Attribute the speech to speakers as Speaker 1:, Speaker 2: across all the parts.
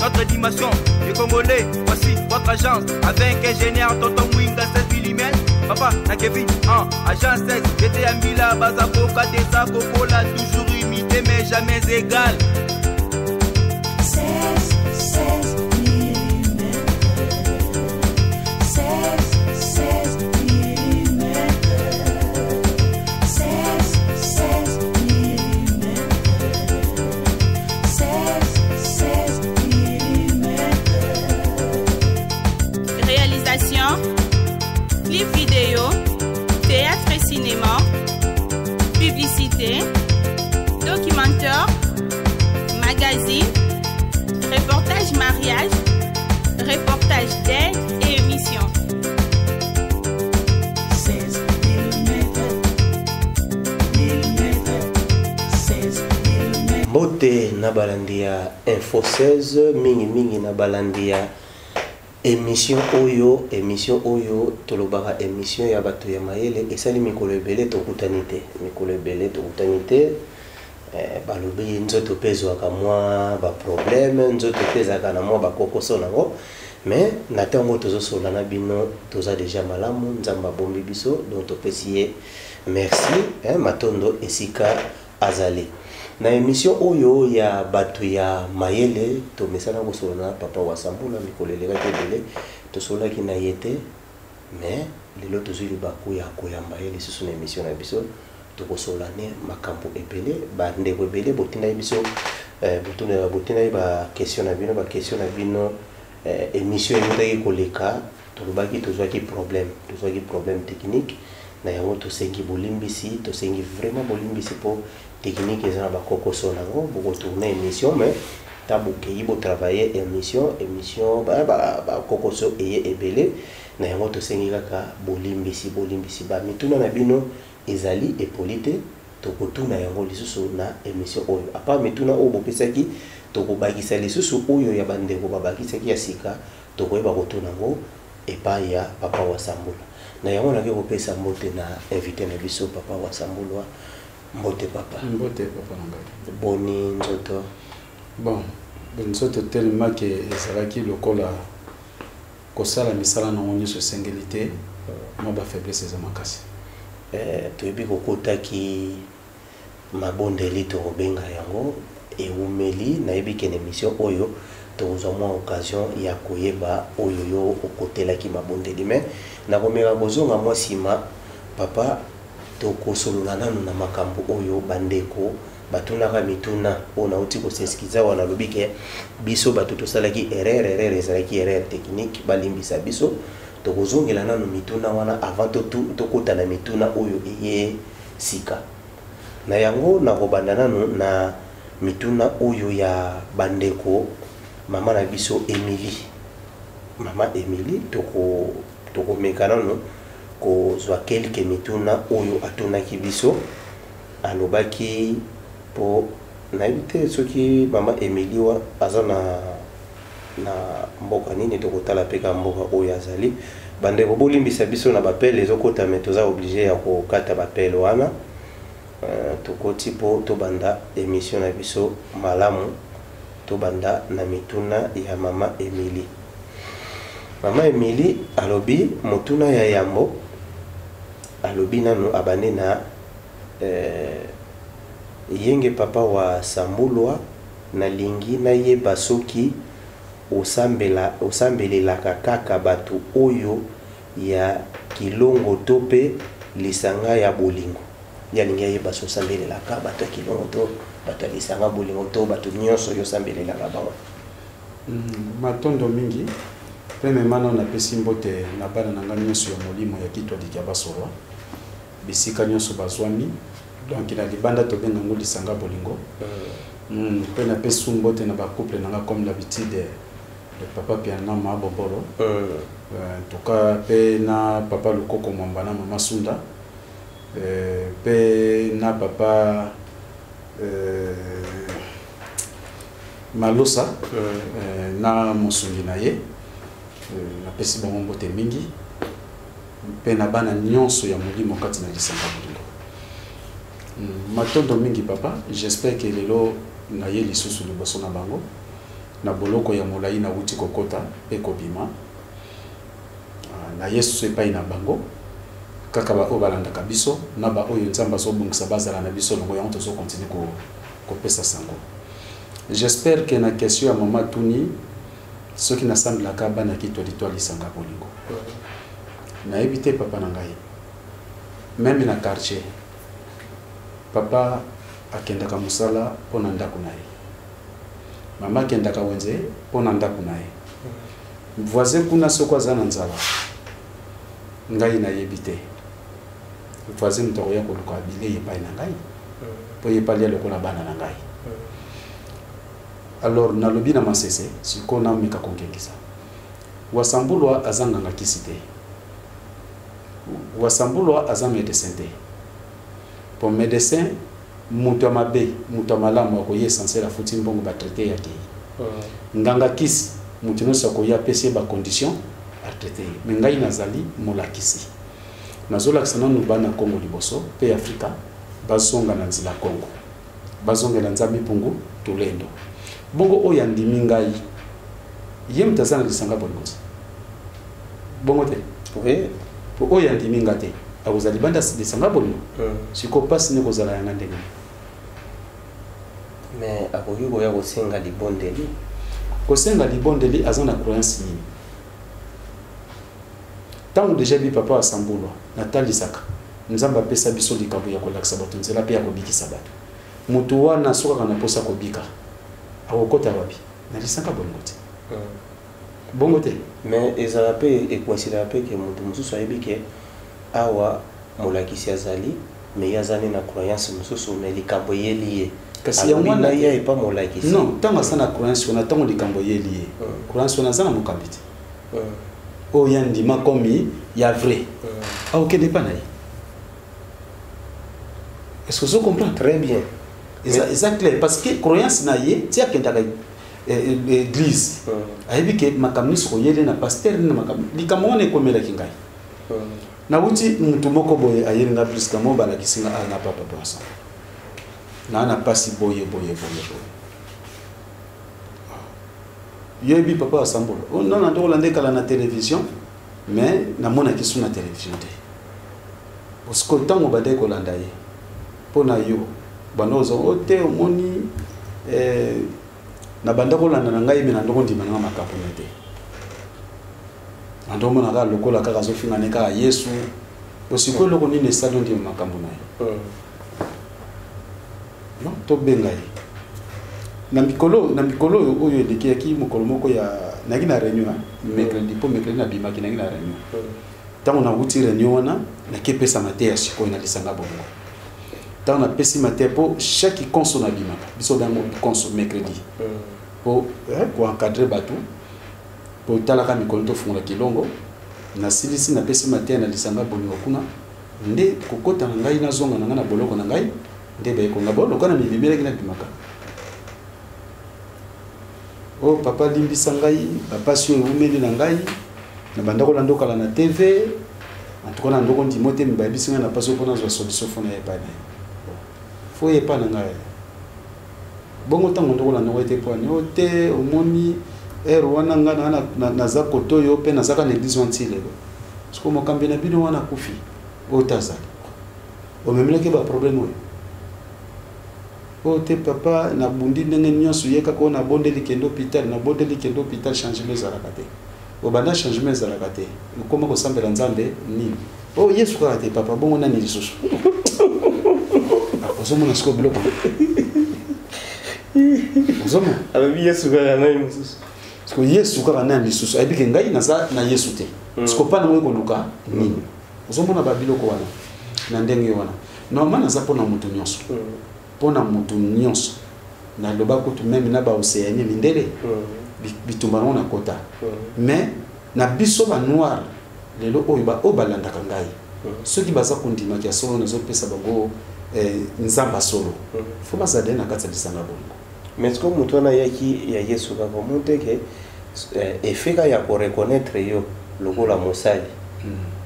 Speaker 1: notre dimension. Les Congolais, voici votre agence. Avec ingénieur Tonton Mwinga 16 mm. Papa, na Kevin, agence 16. J'étais à Mila, Bazako, Kadesa, Kokola, toujours imité mais jamais égal.
Speaker 2: 16 mm. 16 mm. 16 mm. 16 mm.
Speaker 3: Réalisation, clip vidéo, théâtre et cinéma, publicité, documentaire, magazine, reportage mariage, reportage d'aide et émission.
Speaker 2: 16 mm. 16 mm.
Speaker 4: Mbote na balandia Info 16 mingi na balandia émission oyo tolobaka émission ya bato ya mayele esali mikolo ebele tokutanite balobi nzoto pezwaka mwa baproblème nzoto pezaka na mwa bakokoso nango mais na ntango tozosola na bino toza déjà malamu nzambe abombi biso donc topesi ye merci matondo esika azali na émission oyo ya bato ya mayele tomesana kosola na papa wa Sambula mikolo elekaki ebele tosolaki na ye te mais lelo tozwi libaku ya koyamba ye lisusu na émission na biso tokosolane makambo ebele bandeko ebele botinda biso botinda ba question na bino émission eyotaki koleka tolobaki tozwaki problème technique na yango tosengi bolimbisi tosengi vraiment bolimbisi po technique eza na bakokoso nango bokotourne émission mais tabokei botravailler émission bakokoso eye ebele na yango tosengi kaka bolimbisi bamituna na bino ezali epolite tokotuna yango lisusu na émission oyo apa mituna oyo bopesaki tokobakisa lisusu oyo ya bandeko babakisaki ya sika tokoyeba kotuna yango epai ya papa wa Sambula na yango nake kopesa mbote na invité na biso papa wa Sambula. Mbote papa
Speaker 5: nangai
Speaker 4: boni nzoto
Speaker 5: bon nzoto tellement que ezalaki lokola kosala misala na ngoni so singilité mo ba faiblesse za makasi
Speaker 4: toyebi kokotaki mabondeli tokobenga yango eumeli nayebi kene émission oyo tozwa mwa occasion ya koyeba oyo yo okotelaki mabondeli mais nakomeka bozonga mwa sima papa tokosolola nanu na makambo oyo bandeko batunaka mituna ona uti koseskiza wana lobike biso bato tosalaki erreur ezalaki erreur technique balimbisa biso tokozongela nanu mituna wana avant tokota na mituna oyo eye sika na yango nakobanda nanu na mituna oyo ya bandeko mama na biso Emily tokomeka nanu kozwa quelques mituna oyo atunaki biso alobaki po nayebi te soki mama Emily wa aza na mboka nini tokotala peka mboka oyo azali bandeko bolimbisa biso na bapele ezokota me toza obligé ya kokata bapele wana tokoti po tobanda émission na biso malamu tobanda na mituna ya mama Emily. Mama Emily alobi motuna ya yambo alobi nanu abane na yenge papa wa Sambulwa na lingi na yeba soki osambelelaka kaka batu oyo ya kilongo tope lisanga ya bolingo ya lingi yeba so sambelelaka batu ya kilongo to batu ya lisanga bolingo to batu nyonso yo sambelelaka bango
Speaker 5: matondo mingi peme mana na pesi mbote na bana nanga nyonso ya molimo ya kitwa dikia basolwa bisika nyonso bazwami donc na libanda to benga ngoli sanga bolingo pe na pesi mbote na ba couple nanga comme l'habitude le papa piana ma bobolo en tout cas pe na papa Lukoko Mwambana mama Sunda pe na papa Malosa na mosungi na ye na pesi bango mbote mingi pe na bana nyonso ya molimo kati na lisanga bolingo matondo mingi papa j'espère que lelo na ye lisusu liboso na bango na boloko ya molai na uti kokota pe kobima na Yesu epai na bango kaka ba o balandaka biso na ba oyo nzamba azobungisa bazala na biso longo yango tozo continue kopesa sango. J'espère que na question ya mama Tuni ceux qui nasamblaka bana kitolitwa lisanga bolingo na éviter papa na ngai même na quartier papa akendaka musala pona ndako na ye mama akendaka wenze pona ndako na ye voisin kuna soko azana nzala ngai na yebite voisin mtoko ya koluka bile yepai na ngai po yepali lokola bana na ngai. Alors nalobi na masese siko na meka konkengisa wasambulwa azanga ngakisite wasambulwa azanga médecin te pour médecin muto mabe muto malamu ko ye censé la futi mbongo ba traiter yake nganga kisi muto no sako ya pese ba condition à traiter mais ngai nazali molakisi nazola kisana no bana Congo liboso pe Afrika bazonga na nzila Congo bazonga na nzambi pungu tulendo bongo oya ndimi ngai ye mtazana lisanga bongozi bongo te
Speaker 4: oui
Speaker 5: po oya ndimi ngate akuzali banda lisanga bongo siko pasi ne kozala yanga ndenge
Speaker 4: mais akoyugo ya kosenga libondeli
Speaker 5: kosenga libondeli azana croyance ni tangu déjà bi papa asambulwa natalisaka nzamba pesa biso likambo ya kolakisa bato nzela pe ya kobikisa bato mutu wana soka kana posa kobika akokota wapi na lisanga bongo te bongo te
Speaker 4: mais ezala pe ekwasila pe ke mutu mususu ayebike awa molakisi azali mais yazali na croyance mususu mais likambo yeliye
Speaker 5: kasi ya mwana
Speaker 4: ya epa molakisi
Speaker 5: non tanga sana croyance ona tango likambo yeliye croyance ona sana mukambiti o yandi makomi ya vrai ok n'est pas naï. Est-ce que vous comprenez
Speaker 4: très bien
Speaker 5: c'est clair parce que croyance naïe tia kentaka église ayebi ke makamni so yele na pasteur na makamni likambo ne komela kingai na wuti mutu moko boye ayeli na plus kamo bala kisinga na papa bosa na pasi boye yebi papa asambolo non na ndoko lande kala na télévision mais na mona kisu na télévision te parce que tango bade ko landa ye pona yo banozo ote omoni na banda ko landa na ngai me na ndoko ndima na makapo nete ando mona ka lokola kaka zo finga ne ka Yesu osiko loko ni ne salon ndi makambo na ye non to benga ye na mikolo oyo eleki ki mokolo moko ya naki na réunion mercredi na bimaki naki na réunion tango na wuti réunion wana na kepesa mate ya siko na lisanga bongo tango na pesi mate po chaque conso na bimaka biso bango conso mercredi po encadrer batu po talaka mikolo to funga kilongo na silisi na pesi mate na lisanga bongo kuna nde kokota na ngai na zonga na ngana boloko na ngai nde ba ko ngabo lokana mi bibele kina bimaka. Oh papa limbisa ngai papa sio umeli na ngai na bandako la ndoka la na TV en tout cas na ndoko ndimote mbabisi na paso pona zo solution fona ya pana fo ye pana ngai bongo tango ndoko la ndoko ete pona ote omoni wana ngana na za koto yo pe na zaka na église wantile siko mokambi na bino wana kufi otazali o memleke ba problème oyo ote papa na bundi ndenge nyonso yeka ko na bondeli kendo hôpital na bondeli kendo hôpital changement ezalaka te obanda changement ezalaka te okoma kosambela nzambe nini o Yesu kaka te papa bongo nani lisusu ozomona siko biloko ozomona
Speaker 4: ababi Yesu kaka nani mususu
Speaker 5: siko Yesu kaka nani lisusu ayebike ngai na Yesu te siko pana moyo koluka nini ozomona babiloko wana na ndenge wana normalement naza pona mutu nyonso pona mutu nyonso na loba kutu même na ba océanie mindele bitumba na kota mais na biso ba noir lelo oyo ba obalanda kangai soki baza kundima kia solo na zo pesa bango nzamba solo fo bazade na katsa lisanga bongo
Speaker 4: mais comme mutu na yaki ya Yesu ka monte ke efeka ya ko reconnaître yo lokola mosali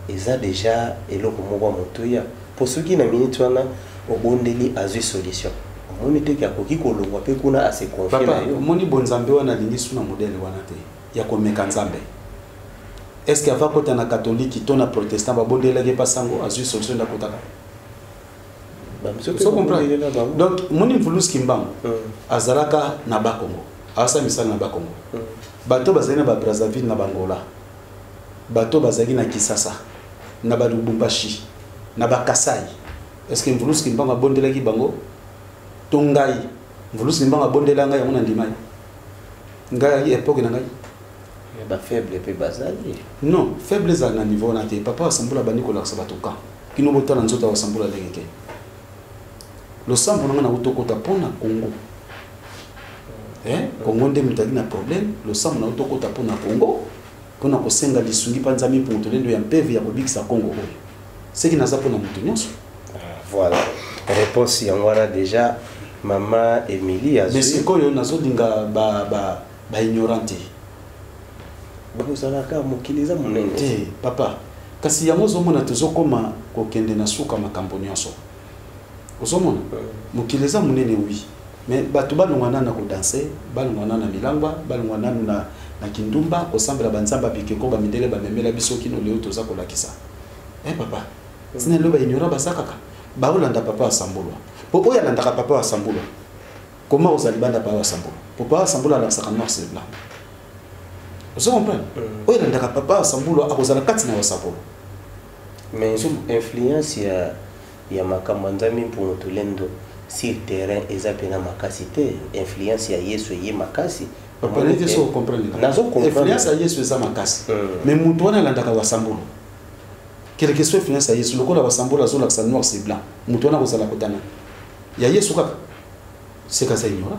Speaker 4: eza déjà eloko moko mutu ya pour ceux qui na minute wana obondeli azui solution omoni te ki akoki kolongwa mpe kuna ase confie
Speaker 5: papa
Speaker 4: na yo
Speaker 5: omoni bonzambe wana alingi suna modele wana te ya komeka nzambe est-ce que ava kota na catholique to na protestant babondelaki mpa sango azwi solution ndakotaka so comprendre donc moni mvuluski mbango azalaka na bakongo awasa misala na bakongo bato bazali na babrazzaville na bangola bato bazali na kisasa na balubumbashi na bakasai est-ce que mvuluski mbango abondelaki bango to ngai mvuluski mbango abondela ngai yango na ndima ngai époque na ngai
Speaker 4: ba faible pe bazali
Speaker 5: non faible ezali na niveau na te papa asambula bandi kolakisa bato ka kino botala nzoto wasambula ndenge ke losambo nanga na utokota mpona Congo Congo nde mutaki na problème losambo na utokota mpona Congo mpona kosenga lisungi mpa nzambe mpo tolendo ya mpeve ya kobikisa Congo oyo seki naza mpona moto nyonso
Speaker 4: voilà réponse yango wana déjà mama Émilie azwi
Speaker 5: mais sikoyo nazolinga ba ignorante
Speaker 4: bakozalaka mokili eza monene
Speaker 5: te papa kasi yango ozomona tozokoma kokende na suka makambo nyonso ozomona mokili eza monene wi mais bato balongwana na kodanse balongwana na milangwa balongwana na kindumba kosambela banzamba bikeko bamidele bamemela biso kino leo toza kolakisa papa sina lelo baignora basakaka baolanda papa asambulwa po oyo alandaka papa asambulwa koma ozali banda papa asambulwa papa asambulwa alakisaka noir sur blanc vous comprenez oyo alandaka papa asambulwa akozala kati na wasambulwa
Speaker 4: mais influence ya makambo nzambe mpo tolendo sur terrain eza pena makasi te influence ya Yesu ye makasi
Speaker 5: papa nete so comprendre
Speaker 4: nazo comprendre
Speaker 5: influence ya Yesu eza makasi mais mutu wana alandaka wasambulwa quelle que soit influence ya Yesu lokola wasambulwa azolakisa noir sur blanc mutu wana kozala kotana ya Yesu kaka c'est ka ça ignora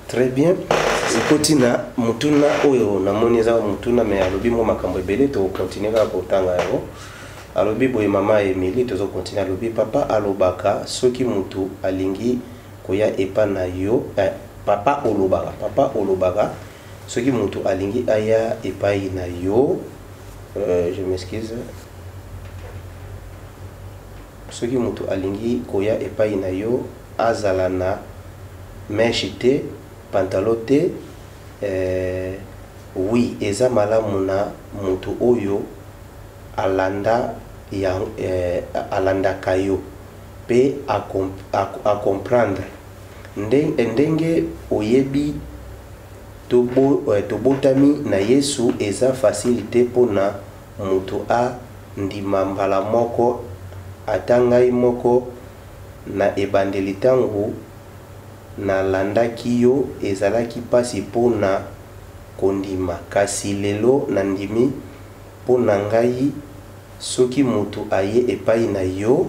Speaker 4: très bien ekotina mutuna oyo namoni eza mutuna mais alobi mo makambo ebele to continuer ka kotanga yango alobi boye mama Émilie tozo continuer alobi papa alobaka soki mutu alingi koya epa na yo papa olobaka soki mutu alingi aya epai na yo je m'excuse soki mutu alingi koya epai na yo azala na meche te pantalon te oui eza malamu na mutu oyo alanda ya alandaka yo pe a comprendre ndenge oyebi tobotami na Yesu eza facilité mpona mutu a ndima mbala moko atangai moko na ebandeli ntango nalandaki yo ezalaki pasi mpona kondima kasi lelo nandimi mpona ngai soki mutu aye epai na yo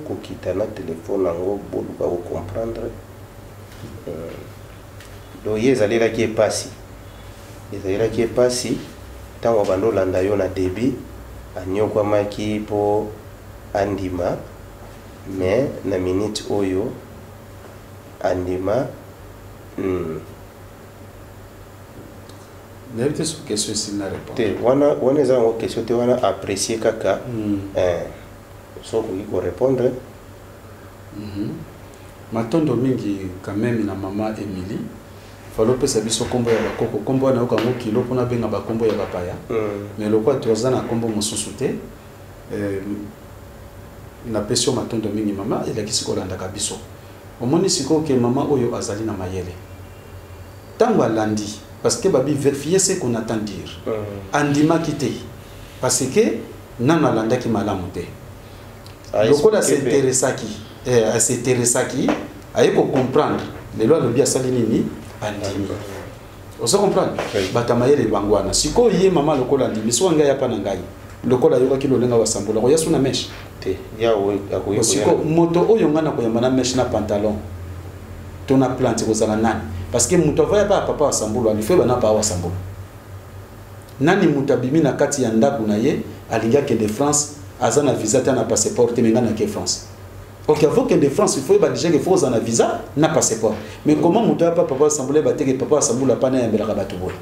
Speaker 4: kokita na telefone yango boluka kocomprendre do ye ezalelaki epasi ntango bandolanda yo na debi anyokwamaki mpo andima mais na minute oyo andima
Speaker 5: n'avait sur question si na répondre
Speaker 4: te wana eza ngo question te wana apprécier kaka so ko répondre
Speaker 5: matondo mingi quand même na mama Émilie falo pesa biso kombo ya bakoko kombo na yoka ngo kilo pona benga bakombo ya bapaya mais lokwa toza na kombo mosusu te na pesio matondo mingi mama elakisi kolanda biso omoni siko ke mama oyo azali na mayele tango alandi parce que babi vérifier ce qu'on attend dire andima quitté parce que nana alanda ki malamu te lokola s'intéressaki s'intéressaki ayeko comprendre lelo alobi asali nini andimi osa comprendre batamayele bangwana siko ye mama lokola andimi so ngai ya pana ngai lokola yoka kilo lenga wasambula ko yasu na mesh
Speaker 4: te yawo akoyo
Speaker 5: siko moto oyo ngana ko yamana mesh na pantalon tona plante ko zala nani parce que mutu avaya pa papa wasambula alife bana pa wasambula nani mutabimi na kati ya ndaku na ye alinga ke de France azana visa ta na passeport te menga na ke France ok avant que de France il faut ba déjà que faut na visa na passeport mais comment mutu pa papa wasambula ba te que papa wasambula pa na ya mbela ka batu boy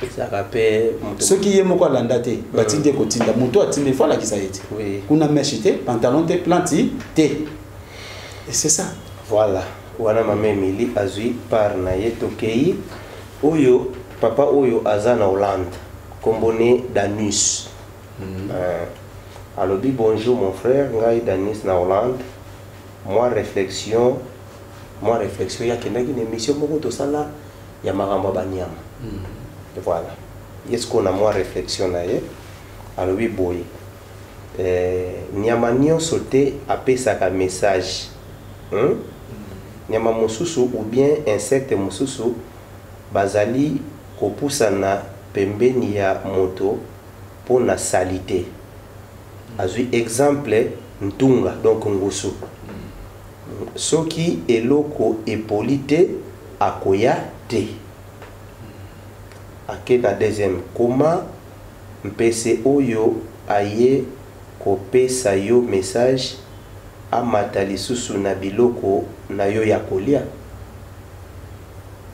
Speaker 4: ça rappelle
Speaker 5: ce qui est moko alanda te batinde kotinda moto atinde fois la kisaiti
Speaker 4: oui
Speaker 5: kuna meshite pantalon te planti te et c'est ça
Speaker 4: voilà wana mama Emily azui par na yetokei oyo papa oyo azana Hollande kombone Danus alobi bonjour mon frère ngai Danus na Hollande moi réflexion ya kendaki une émission moko to sala ya maramba banyama voilà est-ce qu'on a moi réflexion na ye alobi boy nyama nyonso te apesaka message nyama mosusu ou bien insecte mosusu bazali kopusana pembeni ya moto pona salite azui exemple ntunga donc ngusu soki eloko epolite akoya te ake na deuxième comment mpese oyo aye kopesa yo message amata lisusu na biloko na yo ya kolia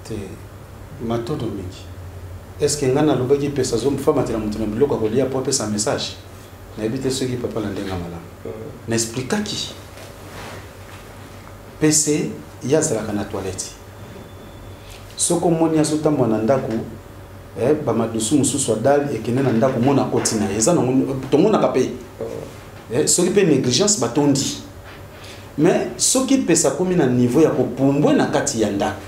Speaker 5: te matodo mingi est-ce que ngana lobaki pesa zo mfama tena mutu na biloko kolia po pesa message na ebite soki papa la ndenga mala na expliquaki PC ya zalaka na toilette soko moni azota mwana ndaku ba madusu mususu adal ekene na ndaku mona kotina eza na tomona kape soki pe négligence batondi mais soki pesa komi na niveau ya kopumbwe na kati ya ndaku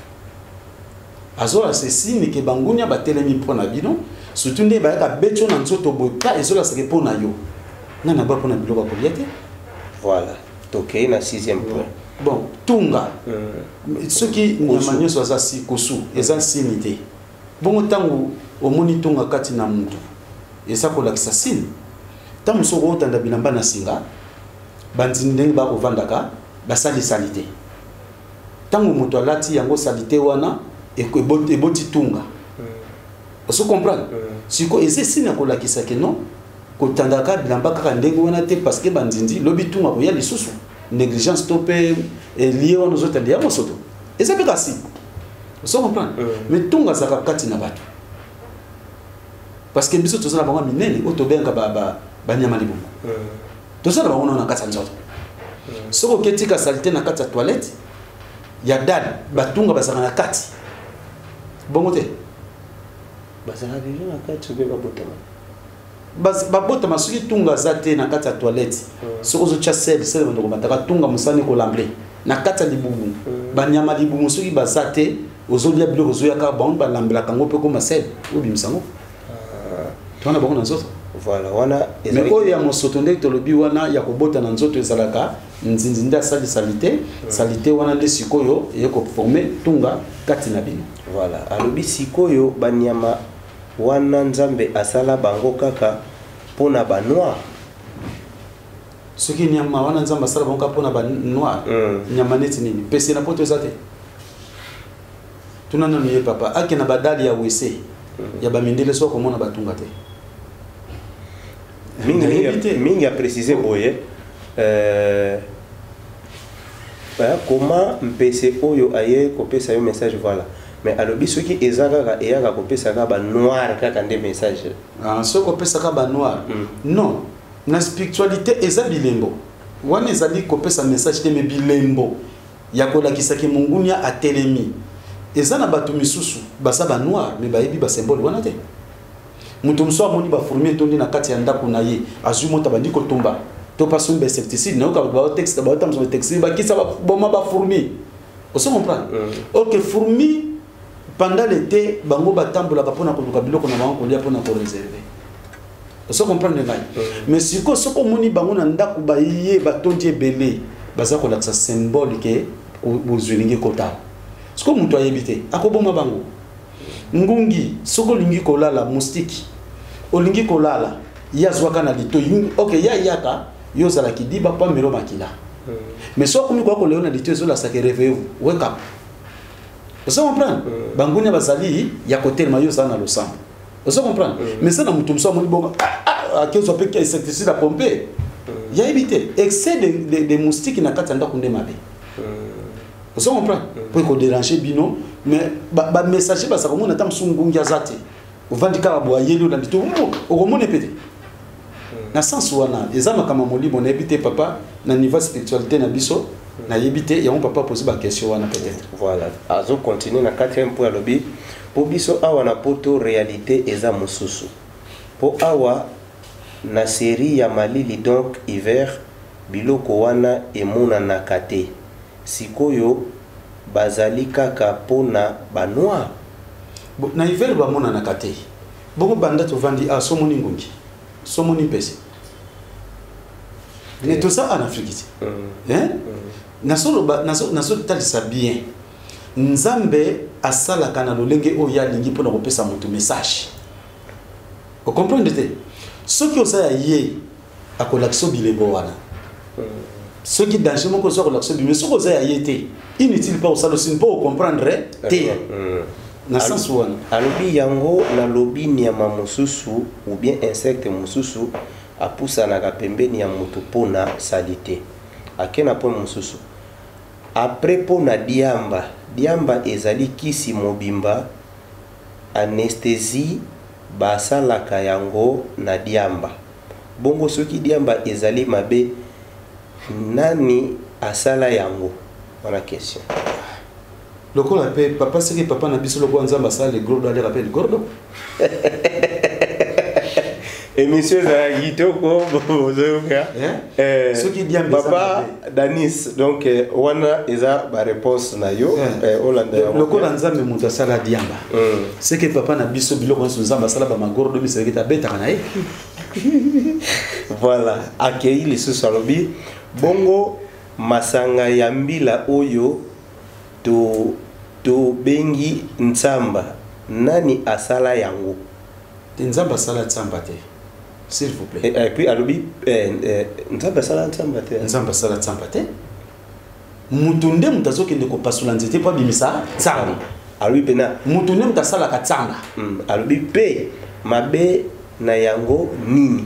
Speaker 5: azola sesini ke bangunya batelemi pona bino surtout nde bayaka becho na nzoto boka ezola seke pona yo nana ba pona biloko kolia te
Speaker 4: voilà tokei na 6e point
Speaker 5: bon tunga soki nyama nyonso aza si kosu eza sini te bongo ntango omoni tunga kati na mutu eza kolakisa sini ntango mosu okotanda bilamba na singa bandini ndenge bakovandaka basali salite ntango moto alati yango salite wana eboti tunga oso comprendre siko eza sini akolakisa ke non kotandaka bilamba kaka ndenge wana te parce que bandindi lobi tunga koya lisusu négligence topé lié aux autres liés à mosoto et ça peut casser on comprend mais tunga za kati na bato parce que biso tozala bango minene otobenga ba nyama libu tozala bango na kati nzoto soko ketika salite na kati ya toilette ya dad batunga basaka na kati bongo te
Speaker 4: basaka déjà na kati sobe babotama
Speaker 5: babota masuki tunga zate na kati ya toilette soko zo cha sel ndoko bataka tunga musani ko lamble na kati ya libumu banyama libumu soki bazate ozolia biloko zo yaka ba on ba lambela kango pe ko masel obi misango tona bango na nzoto
Speaker 4: voilà wana
Speaker 5: mais oyo ya mosoto nde tolobi wana ya kobota na nzoto ezalaka nzinzi nda sali salite wana nde sikoyo yeko former tunga kati na bino
Speaker 4: voilà alobi sikoyo banyama wana nzambe asala bango kaka pona ba noir
Speaker 5: soki nyama wana nzambe asala bango kaka pona ba noir nyama neti nini pese na poto ezate tunana niye papa ake na badali ya wese ya bamindele so komona batunga te
Speaker 4: mingi a précisé boye comment mpese oyo aye kopesa yo message voilà mais alobi soki ezaka eyaka kopesa ka ba noir kaka nde message
Speaker 5: soko kopesa ka ba noir non na spiritualité eza bilembo wana ezali kopesa message te me bilembo ya kolakisa ke mungunya atelemi eza na bato misusu basa ba noir mais bayebi ba symbole wana te mutu mso amoni ba fourmi tondi na kati ya ndako na ye azui mota bandi kotomba to passe un insecticide na ka texte ba tamso texte ba kisa ba boma ba fourmi on se comprend OK fourmi pendant l'été bango batambola kapona koluka biloko na bango kolia pona ko réserver on se comprend ngai mais siko soko moni bango na ndako ba yé batondi ebele baza ko laksa symbole ke bozwilingi kota siko mutu ayebite akoboma bango ngungi soko lingi kolala moustiki olingi kolala yazwaka na lito OK ya yaka yozala kidiba pa melo makila mais soko mi ko leo na lito ezola sake réveillez wake up vous comprenez bangunya bazali ya côté mayo ça na losambo vous comprenez mais ça na mutu mso moni bonga akezo pe ki insecticide à pomper ya éviter excès de moustiques na kata ndako nde mabe vous comprenez pour ko déranger bino mais ba messager ba ça comme on attend sungungi azate ovandi kaka boyeli olandi to okomona pete na sens wana eza makama molimo na yebite papa na niveau spiritualité na biso na yebite ya mon papa poser ba question wana peut-être
Speaker 4: voilà azo continuer na 4e point lobby po biso awa na poto réalité eza mosusu po awa na série ya malili donc hiver biloko wana emonanaka te sikoyo bazali kaka pona banoir
Speaker 5: na hiver bamonanaka te boko banda tovandi somoni ngungi somoni pesi ne tout ça en Afrique hein nasolo talisa bien nzambe asalaka na lolenge oyo yalingi mpona kopesa moto message okomprendre te soki osala ye akolakisa bilembo wana soki danger moko oza kolakisa bilembo soki oza ya ye te inutile pa osala osini mpo okomprendre te na sens wana
Speaker 4: alobi yango na lobi nyama mosusu ou bien insecte mosusu apusanaka pembeni ya moto mpona sali te akena po mosusu après pona diamba ezali kisi mobimba anesthésie basalaka yango na diamba bongo soki diamba ezali mabe nani asala yango wana question
Speaker 5: lokola pe papa seki papa na biso lokola nzamba asala le gordo ale rappelle gordo
Speaker 4: émission za kitoko bozoka
Speaker 5: soki diamba
Speaker 4: papa Danis donc wana eza ba réponse na yo Hollande
Speaker 5: lokola nzambe mutu asala diamba seki papa na biso biloko nso nzamba asala ba magordo biso ekita betaka na ye
Speaker 4: voilà akei lisusu alobi bongo masanga ya mbila oyo to bengi nzamba nani asala yango
Speaker 5: nzamba asala nzamba te s'il vous plaît
Speaker 4: et puis alobi nzamba asala nzamba te
Speaker 5: nzamba asala nzamba te mutu nde mutu azokende kopasula nzete mpo abimisa nzamba
Speaker 4: alobi pena
Speaker 5: mutu nde mutu asalaka nzamba
Speaker 4: alobi pe mabe na yango nini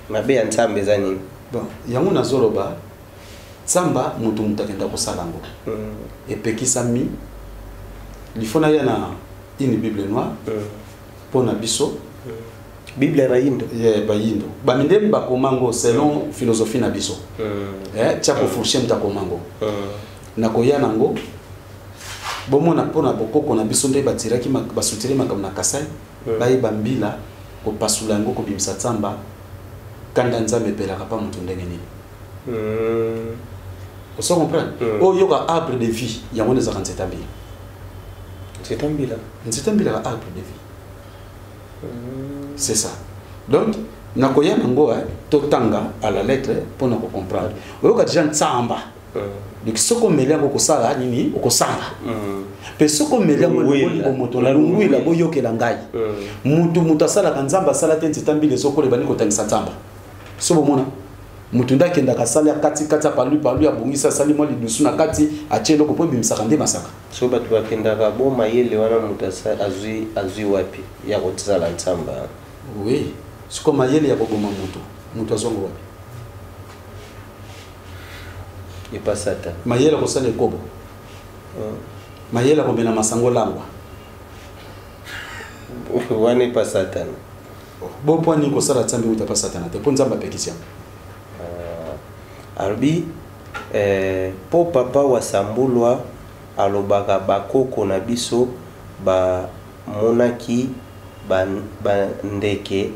Speaker 4: mabe ya nzambe eza nini
Speaker 5: bon yango nazoloba nzamba mutu akenda kosala yango epekisami lifona ya na une bible noire pona biso
Speaker 4: bible bayindo
Speaker 5: bayindo baminde bakomango selon philosophie na biso tiako fourche mtakomango nakoya nango bomona pona bokoko na biso nde batiraki basutiri makambo na kasai bayeba mbila kopasula yango kobimisa nzamba kanda nzambe epelaka pa moto ndenge nini oso comprendre oyo yoka arbre de vie yango nezaka nzeta mbila nzeta mbila ka arbre de vie c'est ça donc nakoya nango totanga à la lettre pour na comprendre oyoka déjà nzamba donc soko melia ko sala nini okosanga pe soko melia ko moto la lungwila boyokela ngai mutu asala ka nzamba asala te nzeta mbila soko le bani ko tangisa nzamba so bomona mutu ndakenda kasala kati palu ya bongisa sali mo lidusu na kati achelo ko po bimisaka nde masaka
Speaker 4: so batu bakenda ka bo mayele wana mutu azui wapi ya kotsala nzamba
Speaker 5: oui siko mayele ya koboma mutu azongo wapi
Speaker 4: et pas satan
Speaker 5: mayele ko sala kobo mayele ko bena masango langwa
Speaker 4: wana pas satan
Speaker 5: bo poni ko sala tsambe uta pas satan te ponza mbapekisia
Speaker 4: albi po papa wasambulwa alobaka bakoko na biso ba monaki bandeke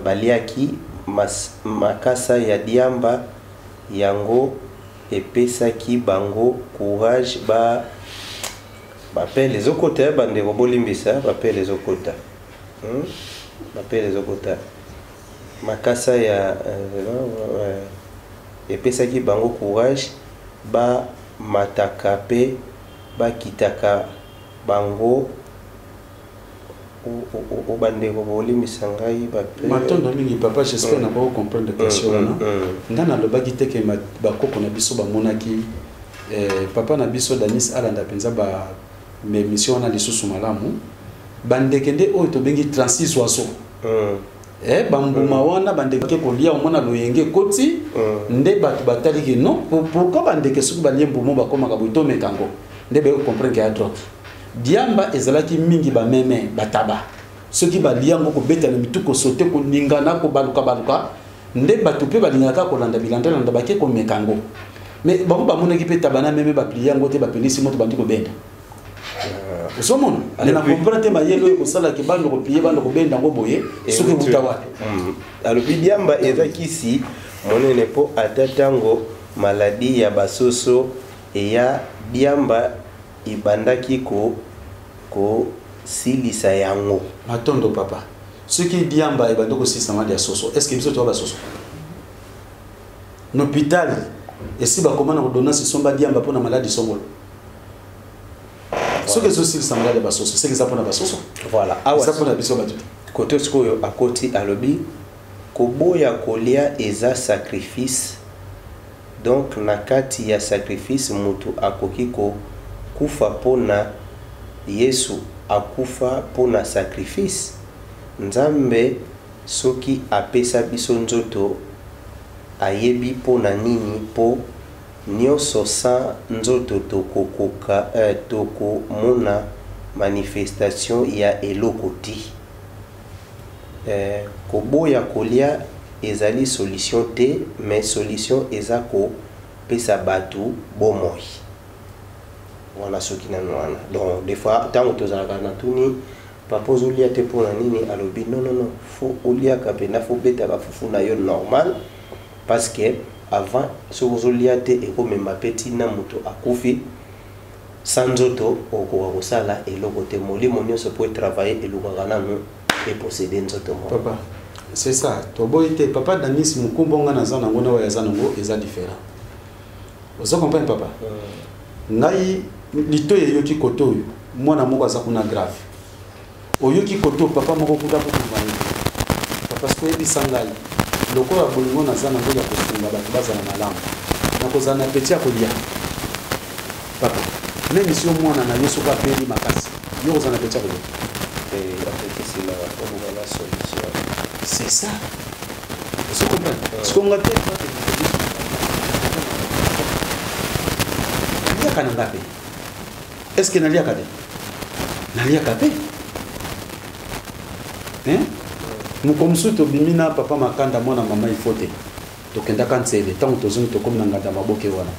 Speaker 4: baliaki makasa ya diamba yango epesaki bango courage bapele ezokota bandeko bolimbisa bapele ezokota makasa ya epesaki bango courage mataka pe bakitaka bango o bandeko bolimbisa ngai
Speaker 5: matondo mingi papa j'espère na pas comprendre question wana ndana lobaki teke bakoko na biso bamonaki papa na biso Danis alanda penza ba mission na lisusu malamu bandeke nde oyo tobengi 36 oiseaux bambuma wana bandeke kolia omona loyenge koti nde batu bataliki non pourquoi bandeke soki balie mbumo bakomaka boito mekango nde be comprendre que ya drogue diamba ezalaki mingi ba meme bataba soki baliango ko beta na mituko sote ko ningana ko baluka nde batu pe balingaka ko landa bilanda landa bake ko mekango mais bango bamonaki pe tabana meme ba pliango te ba pelisi moto bandi ko benda osomona na comprendre mayelo ko sala ke bando ko plier bando ko benda ngo boye soki butawa
Speaker 4: alors diamba ezakisi monene po atatango maladie ya basoso eya diamba ibandaki ko silisa yango
Speaker 5: matondo papa ce qui diamba ibando ko silisa mali ya soso est-ce que biso to ba soso l'hôpital et si ba komana ko donna ce sont ba diamba pona maladie songolo ce que ceci ça mali ya basoso c'est que ça pona basoso
Speaker 4: voilà
Speaker 5: ça pona biso ba tout
Speaker 4: côté ce ko akoti alobi koboya kolia eza sacrifice donc nakati ya sacrifice mutu akoki ko kufa pona Yesu akufa pona sacrifice nzambe soki apesa biso nzoto ayebi pona nini po nyonso sa nzoto tokokoka toko mona manifestation ya eloko ti koboya kolia ezali solution te mais solution eza ko pesa batu bomoi wana soki nanu wana donc des fois tango tozalaka na tuni papa ozolia te mpona nini alobi non fo oliaka mpena fo beta bafufu na yo normal parce que avant soki ozolia te ekomema mpe ntina moto akufi sa nzoto okoka kosala eloko te molimo nyonso po etravaille elukaka nanu eposede nzoto mo
Speaker 5: papa c'est ça toboyi te papa Danis mukumbo nga naza nango na wayaza nango eza différent ozo comprendre papa ngai lito yoki koto oyo mwana moko aza kuna grave oyoki koto papa moko kuta ko kumani papa sko ebisa ngai lokola bolingo naza nango ya kosunga bato bazala malamu nakozala na peti ya kolia papa même si omwana na yo soki apeli makasi yo kozala na peti ya kolia c'est ça vous comprenez ce qu'on a fait est-ce que nalia kade nalia kape hein mukomsu to bimina papa makanda mwana mama ifote to kenda kansele tango tozongi to komna ngada maboke wana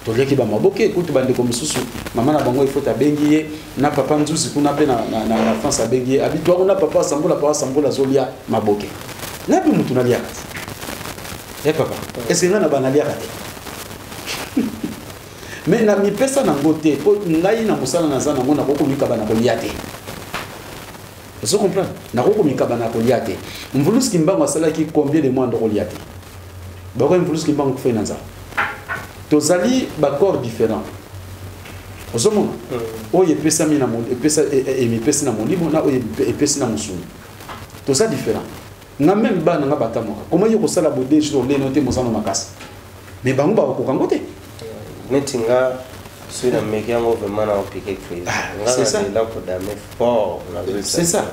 Speaker 5: to leki ba maboke kutu bande komsusu mama na bango ifote bengi ye na papa nzuzi kuna pe na France bengi ye abitwa kuna papa sambola zolia maboke na bi mutu nalia kade papa est-ce que ngana banalia kade mais na mi pesa na ngote po ngai na musala na zana ngona ko mikaba na koliate vous comprenez na ko mikaba na koliate mvuluski mbango asala ki combien de mois ndo koliate ba ko mvuluski mbango ko finanza tozali ba corps différent vous mona oye pesa mi na mo pesa e mi pesa na molimo na oye pesa na musuni toza différent na même ba na bata moka comment yo ko sala bodé sur le noté mosano makasi mais bango ba ko kangote
Speaker 4: netinga sur la mécanique vraiment na piqué crise
Speaker 5: c'est ça
Speaker 4: là pour damer fort
Speaker 5: c'est ça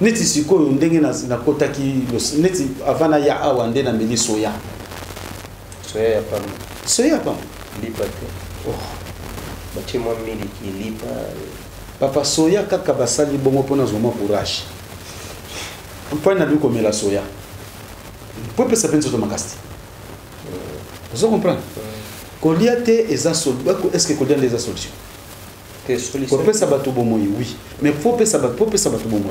Speaker 5: neti sikoyo ndenge na kotaki neti avana ya awande na meli soya pam
Speaker 4: lipa te bachi mo miliki lipa
Speaker 5: papa soya kaka basali bongo pona zoma courage mpona na biko mela soya pope ça pense to makasti vous comprenez Koliate est solution. Est-ce que Koliate est la solution? Pour faire ça bateau bon oui. Mais pour faire ça bateau bon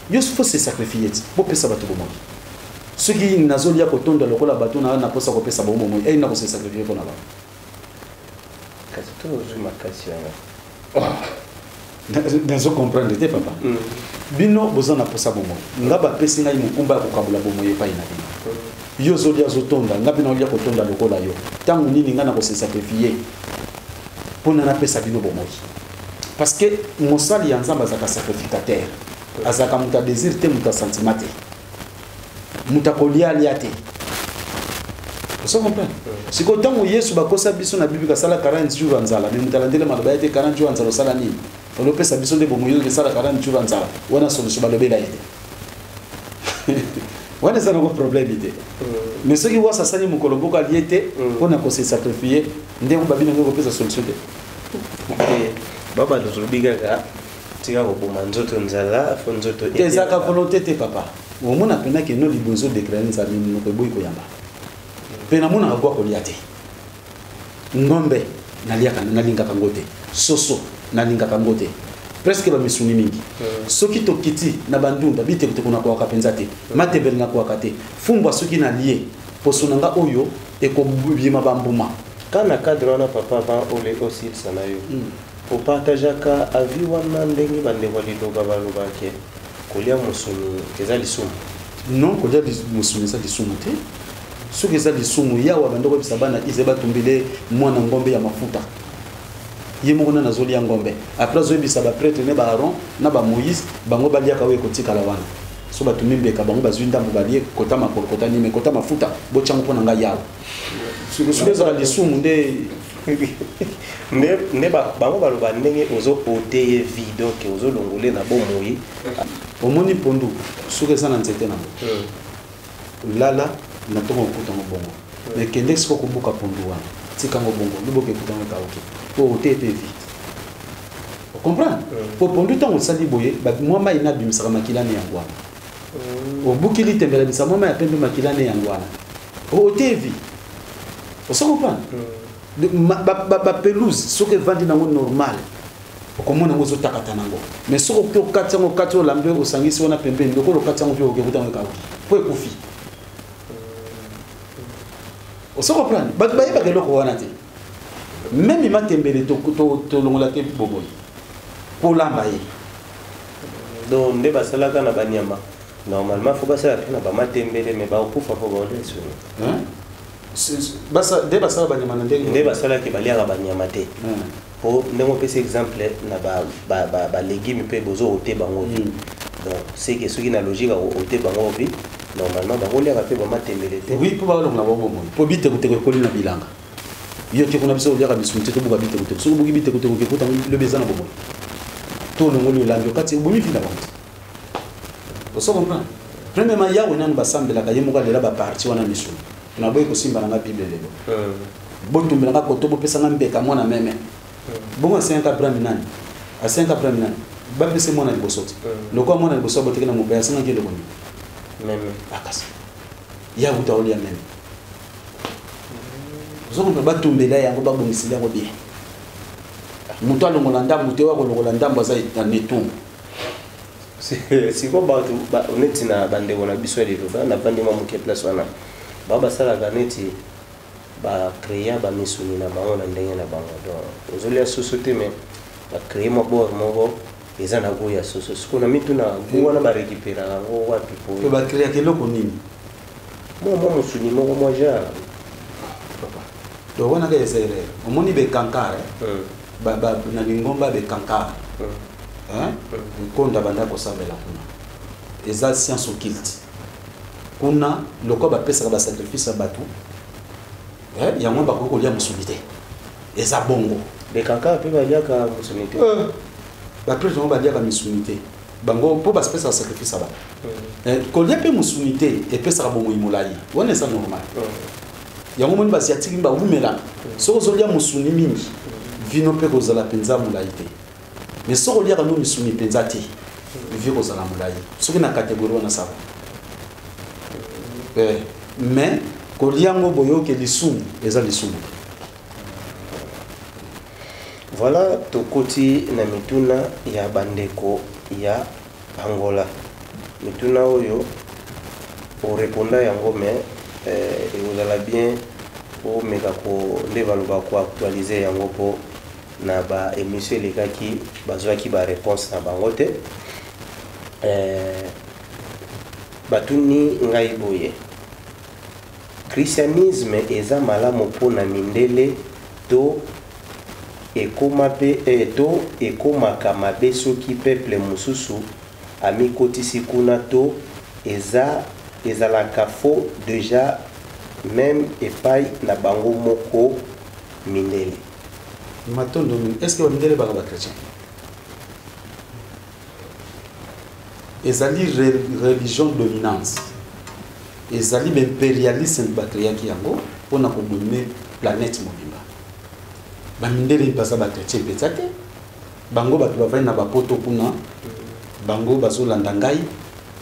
Speaker 5: il faut se sacrifier. Pour faire ça bateau bon ceux qui n'azolia koton dans le cola bateau na pas ça pour faire ça bon et il n'a pas se sacrifier pour là-bas.
Speaker 4: Qu'est-ce que je m'accassionne?
Speaker 5: Dans ce comprendre te papa. Bino besoin na pour ça bon. Ngaba pesi ngai mukumba ko kabula bon pa ina bino. Yo zolia zotonda ngapi na olia kotonda lokola yo tangu nini ngana ko se sacrifier pona na pesa bino bomoi parce que mosali ya nzamba zaka sacrificateur azaka muta désir te muta sentiment te muta kolia liate vous comprenez siko tangu Yesu bakosa biso na bibi kasala 40 jours nzala mais muta landele maloba yete 40 jours nzala sala nini ono pesa biso de bomoi yo sala 40 jours nzala wana solution balobela yete wana ça n'a problème idée mais ceux qui voient ça sani mon colombo lié on a qu'on s'est sacrifié ndé on babine ngo pesa solution
Speaker 4: baba tozobikaka tika koboma nzoto nzala fo nzoto
Speaker 5: ezaka volonté te papa omona pena ke no libozo déclarer nzambe monoko eboyi koyamba mpe namonaka kwa kolia te ngombe nalingaka ngo te soso nalingaka ngo te presque bamisuni mingi soki tokiti na bandunda bitekuteko na kwaka mpenza te matebele na kwaka te fumbwa soki na lie poso na nga oyo ekobima bambuma
Speaker 4: kana cadre wana papa avant ole osilisa na yo opartageaka avi wana ndenge bandeko liloba balobake kolia mosuni eza lisumu
Speaker 5: non kolia mosuni eza lisumu te soki eza lisumu yawa bandeko ebisa bana ize batumbile mwana ngombe ya mafuta ye moko na nazolia ngombe après azoyebisa baprêtre ne baaron na bamoïse bango baliaka oyo ekotikala wana so batumbi mbeka bango bazwi ndambo balie kota makolo kota nime kota mafuta botyango mpo na ngai yawa soki ezala lisumu
Speaker 4: nde bango baloba ndenge ozo-oteye vi donc ozolongole na bomoi
Speaker 5: omoni pondu soki eza na nzete nango lala na ntongo okutango bongo mais kende siko kobuka pondu wana tikango bongo liboka ekutango ekauki po oteye mpe vi ocomprendre po pondu ntango osali boye mwa mai nabimisaka makilane yango wana obukili tembela bisa mwa mai ya pembe makilane yango wana oteye vi osa comprendre bapelouse soki evandi nango normal okomona yango ozotakata nango mais soki oke okati yango okati olambe osangisi wana pembeni lokola okati yango mpe okekutango ekauki po ekufi osa comprendre bato bayebaka eloko wana te même imatembele tolongola te boboyi po olamba ye
Speaker 4: donc nde basalaka na banyama normalement fo basala mpe na bamatembele mais baokufa mpo baolia suni
Speaker 5: nde basala banyama na ndenge
Speaker 4: nde basalaki baliaka banyama te po ndenge opesa exemple na balégume mpe bozo ote bango vi donc seke soki na logique ote bango vi normalement bango liaka mpe bamatembele te
Speaker 5: oui mpo balongola babomoi po bitekuteko ekoli na bilanga yo te kuna biso oliaka misuni te tobuka bitekuteko soki obuki bitekuteko okekuta lobi eza na bomoi to olongoli olambi okati obomi vi na bango te oso comprendre premièrement yawe nanu basambelaka ye moko alela baparti wana misuni na boyi kosimba nanga bible lelo botumbelanga koto bopesanga mbeka mwana meme bongo asenga brami nani asenga brami nani bapese mwana liboso te lokola mwana liboso aboteki na mobaya asengaki eloko nini
Speaker 4: meme
Speaker 5: akasi yawe utaolia meme ozokompe batumbela yango babongiseli yango bien moto alongola ndambo te wakolongola ndambo aza na netumbu
Speaker 4: siko bato neti na bandeko na biso liloba na bandema moke place wana basalaka neti bacréa bamisuni na bango na ndenge na bango donc ozolia soso te mais bacréa mabor moko eza na goût ya soso siko na mitu na goût wana barécupéraka yango wapi po
Speaker 5: bacréaka eloko nini
Speaker 4: mwa mosuni moko mwa genre
Speaker 5: donc wana ka eza erreur omoni bekankare na lingomba bekankare nkonda banda kosambela kuna eza science occulte kuna loko bapesaka basacrifice ya bato yango bakoki kolia mosuni te eza bongo
Speaker 4: bekankare mpe baliaka mosuni te
Speaker 5: baprêtre yango baliaka misuni te bango mpo basipesaka sacrifice ya bato kolia mpe mosuni te epesaka bomoi molai wana eza normal yango moni basiatiki bawumela soki ozolia mosuni mingi vino mpe kozala mpenza molai te mais soki oliaka no misuni mpenza te vi kozala molai soki na kategori wana sava mais kolia yango boyoke lisumu eza lisumu
Speaker 4: voilà tokoti na mituna ya bandeko ya Angola mituna oyo oreponda yango mais ekozala bien omeka nde baloba koactualize yango mpo na baémission elekaki bazwaki baréponse na bango te batuni ngai boye christianisme eza malamu mpona mindele to ekomaka mabe soki peuple mosusu amikotisi kuna to ezalaka fo déjà même epai na bango moko mindele
Speaker 5: matondo est-ce que bamindele baka bachrétien ezali religion dominante ezali baimpérialisme bakreaki yango mpona kodomine planète mobimba bamindele baza bachrétien mpenza te bango bato bavai na bapoto kuna bango bazolanda ngai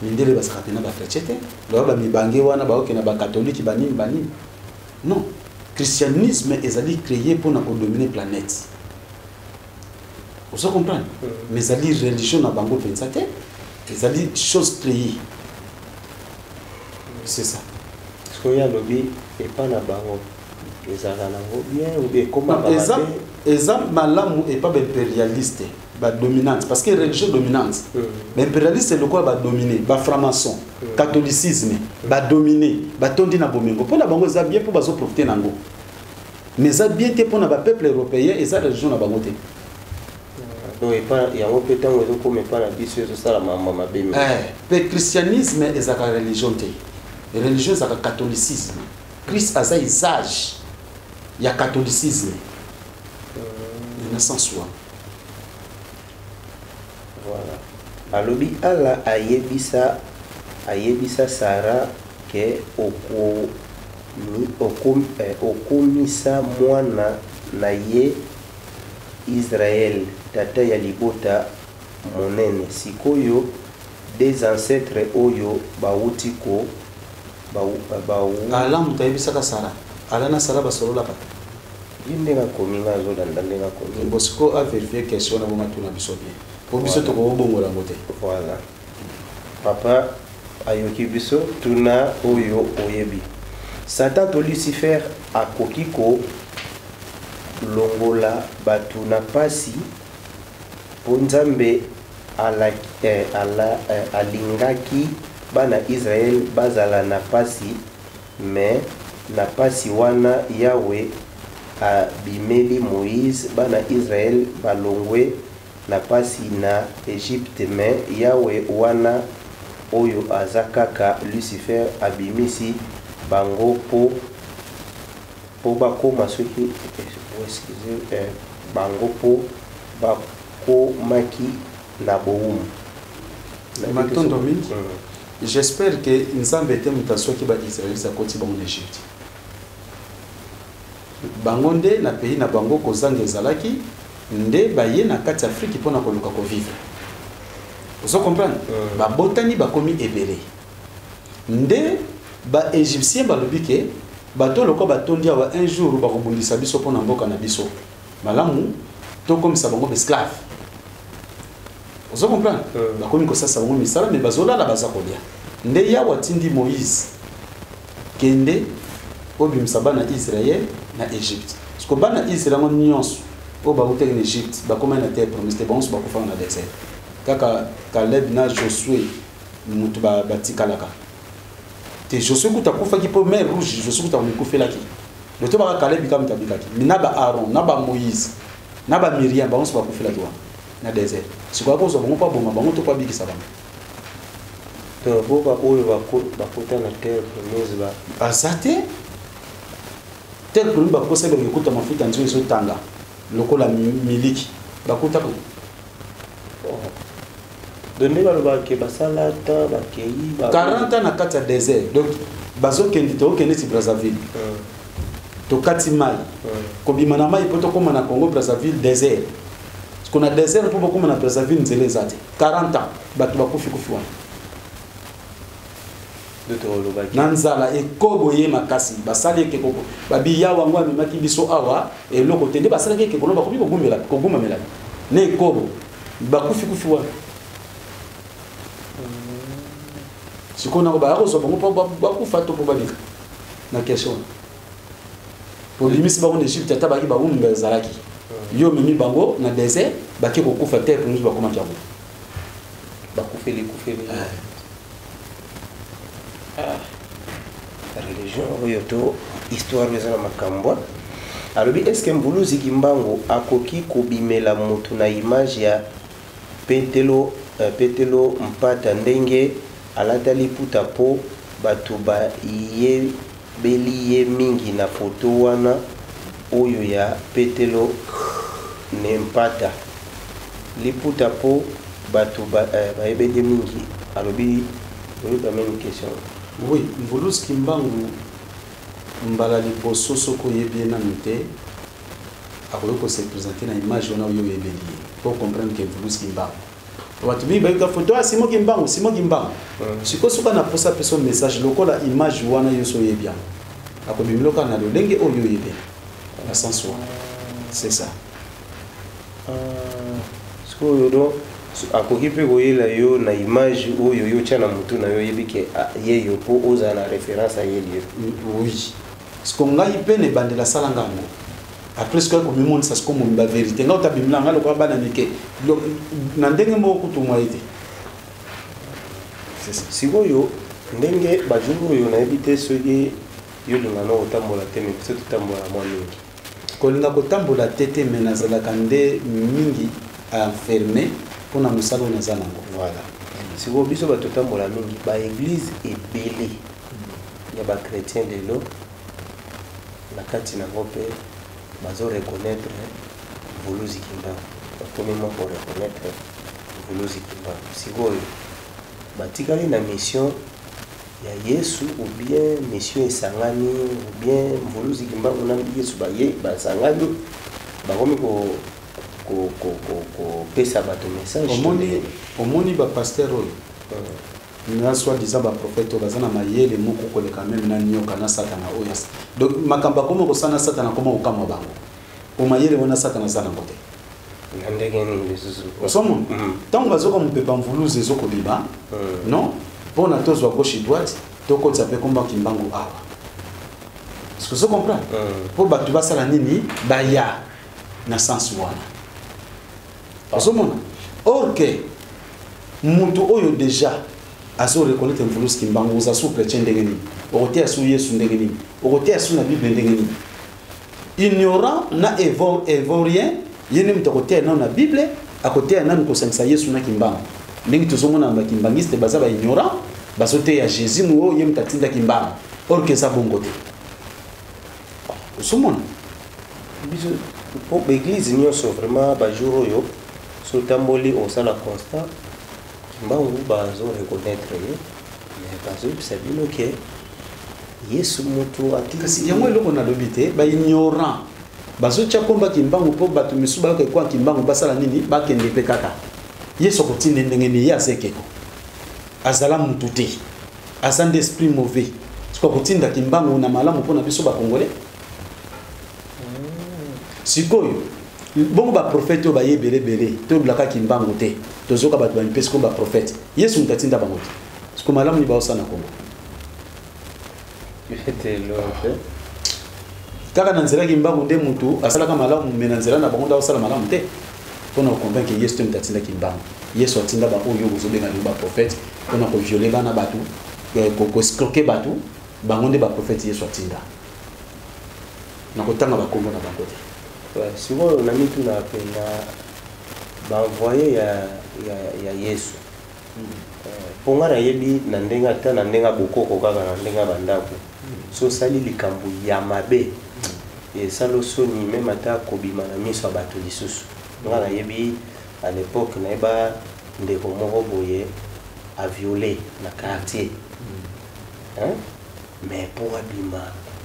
Speaker 5: mindele basaka pena bachrétien te loba bamibange wana baoke na bakatholike banini non christianisme ezali créé pour na kodominer planète. Vous comprenez? Mais ezali religion na bango pensa te ezali chose créée. C'est ça.
Speaker 4: Ce qu'il y a lobby et pas na bango ezala nango bien ou bien comment
Speaker 5: exemple malamu et pas impérialiste ba dominante parce que religion dominante impérialiste c'est le quoi ba dominer ba franc-maçon catholicisme ba dominer ba tondi na bomengo pour na bango za bien pour bazo profiter nango mais ça bien te pour na ba peuple européen et ça religion na bango te
Speaker 4: donc et pas il y a un peu temps où comme pas na biso ça la mama bemi
Speaker 5: le christianisme est sa religion te religion c'est le catholicisme Christ a sa usage il y a catholicisme il sans soi.
Speaker 4: Voilà. Alobi ala ayebisa Sarah ke okomisa mwana na ye Israël tata ya libota monene sikoyo des ancêtres oyo bautiko
Speaker 5: ala mutayebisa ka Sarah ala na Sarah basolola pa
Speaker 4: yindenga kominga zolanda ndenga kominga
Speaker 5: bosiko a vérifier question na bonga tuna biso bien pour biso to ko bongola ngote.
Speaker 4: Voilà. Papa ayoki biso tuna oyo oyebi Satan to Lucifer akokiko longola batu na pasi po Nzambe alingaki bana Israël bazala na pasi mais na pasi wana Yahweh abimeli Moïse bana Israël balongwe na pasi na Egypte mais Yahweh wana oyo azakaka Lucifer abimisi bango po bakoma soki bango po bakomaki na boum
Speaker 5: matondo mingi. J'espère que Nzambe était mutaswa ki ba Israël sa koti bango Egypte bango nde na pays na bango kozanga ezalaki nde baye na kati Afrique pona koluka ko vivre. Vous comprenez? Ba botani ba komi ebele nde ba égyptien ba lobike bato loko batondi awa un jour ba kobundisa biso pona mboka na biso malamu to comme ça bango esclave. Vous comprenez? Ba komi ko sasa bango misala mais bazola la baza kolia nde ya watindi Moïse kende obimisa bana Israël na Égypte parce que bana Israël ngo nyonso o ba uteke na Égypte ba koma na terre promise te bonso ba kofa na désert kaka Caleb na Josué mutu ba batikalaka te Josué kuta kufa ki po mer rouge Josué kuta kufela ki le to ba Caleb kam tabikaki na ba Aaron na ba Moïse na ba Myriam ba bonso ba kufela ki wa na désert siko ko zo bango pa boma bango to pa bikisa bango
Speaker 4: to boba oyo ba kota na terre promise ba
Speaker 5: azate tel pour ba ko sebe ngikuta mafuta nzo zo tanga lokola miliki ba kota ko
Speaker 4: donné ba ke basalata ba kei ba
Speaker 5: 40 ans na kati ya désert donc bazo kendi to kendi ci Brazzaville to kati mai ko bimana mai poto ko na Congo Brazzaville désert ce qu'on a désert pour beaucoup na Brazzaville nzele zate 40 ans batu ba kufi wana nanzala ekobo ye makasi basali ke koko babi ya wangu amemaki biso awa eloko tende basali ke kono bakomi koguma mela ne ekobo bakufi wana sikona ko ba ko so bango bakufa to po babika na question pour limisi bango Égypte ata baki ba umbe zalaki yo memi bango na désert baki ko kufa terre pour nous bakoma kiabo
Speaker 4: bakufeli la religion oyo to histoire ezala makambo alobi est-ce que mbuluzi kimbango akoki kobimela mutu na image ya Petelo mpata ndenge alatali puta po batu ba yebeli ye mingi na foto wana oyo ya Petelo ne mpata liputa po batu ba yebeli mingi alobi oui la même question.
Speaker 5: Oui, mbuluzi kimbangu mbala liboso soko yebie na mite akoki se présenter na image wana oyo oyebeli pour comprendre que Mvuluzi Kimbangu bato mingi bayika photo ya Simon Kimbangu sikoyo soki anaposa peso message lokola image wana yo so oyebi yango akobimiloka na lolenge oyo oyebi na sens wana c'est ça
Speaker 4: sikoyo do akoki mpe koyela yo na image oyo yo tia na motu na yo oyebi ke ye yo mpo ozala na référence ayeli yo
Speaker 5: oui siko ngai mpe na ebandela asalanga yango après ce que comme monde ça se comme la vérité nga otabimla nga lokola bana mike na ndenge moko kutumwa ete
Speaker 4: c'est ça sikoyo ndenge bajungu oyo nayebi te soki yo lingana otambola te me biso totambola mwa mingi
Speaker 5: kolinga kotambola te te me nazalaka nde mingi enfermé mpona mosala oyo naza nango
Speaker 4: voilà sikoyo biso bato totambola mingi baeglise ebele ya bachrétien lelo na kati nango mpe bazo reconnaître Mvuluzi Kimbangu bakomema pour reconnaître Mvuluzi Kimbangu sikoyo batikali na mission ya Yesu ou bien mission esangani ou bien Mvuluzi Kimbangu na Yesu baye basangani bakomi ko pesa bato message
Speaker 5: omoni ba pasteur oyo na soi-disant ba prophète baza na mayele moko koleka même na nyoka na satana oyo donc makamba komo kosana satana komo okama bango o mayele wana satana zana ngote
Speaker 4: ndenge ni lesusu
Speaker 5: osomo tango bazoko mpepa Mvuluzi ezoko biba non pona tozwa gauche droite toko tsape komba Kimbangu awa est-ce que vous comprenez pour batu basala nini baya na sens wana osomo or que mutu oyo déjà azo reconnaître Mvuluzi Kimbangu uza sous chrétien ndenge nini okotea sous Yesu ndenge nini okotea sous na Bible ndenge nini ignorant na évorien yene mtakotea na Bible akotea nani kosangisa Yesu na Kimbangu ndenge tozomona ba kimbangiste baza ba ignorant bazoteya Jésus mo ye mtatinda Kimbangu or que ça bongo te osomona
Speaker 4: biso pour l'église nyonso vraiment ba jour oyo so tamboli osala constat Kimbangu bazo reconnaître ye mais bazo bisabino ke Yesu mutu ati
Speaker 5: kasi yango eloko na lobité ba ignorant bazo tia komba Kimbangu po batu misu ba ke kwa Kimbangu basala nini ba kende pe kaka Yesu kotine ndenge ni ya sekeko azala mutu te azande esprit mauvais siko kotinda Kimbangu na malamu pona biso ba congolais sikoyo bongo ba prophète ba yebele to blaka Kimbangu te tozoka batu ba mpesi ko ba prophète Yesu mutatinda bango te siko malamu ni ba osana kongo kaka na nzela Kimbangu nde mutu asalaka malamu me na nzela na bango nda osala malamu te pona convaincre Yesu mutatinda Kimbangu Yesu atinda ba oyo bozobenga ba prophète pona ko violer bana batu ko escroquer batu bango nde ba prophète Yesu atinda na kotanga ba kombo na bango te
Speaker 4: sikoyo na mitu na pena baenvoye ya Yesu ponga na yebi na ndenga ta na ndenga bokoko kaka na ndenga bandako so sali likambo ya mabe esalo soni même ata kobima na miso bato lisusu nga na yebi à l'époque na eba ndeko moko boye a violé na quartier mais pour abima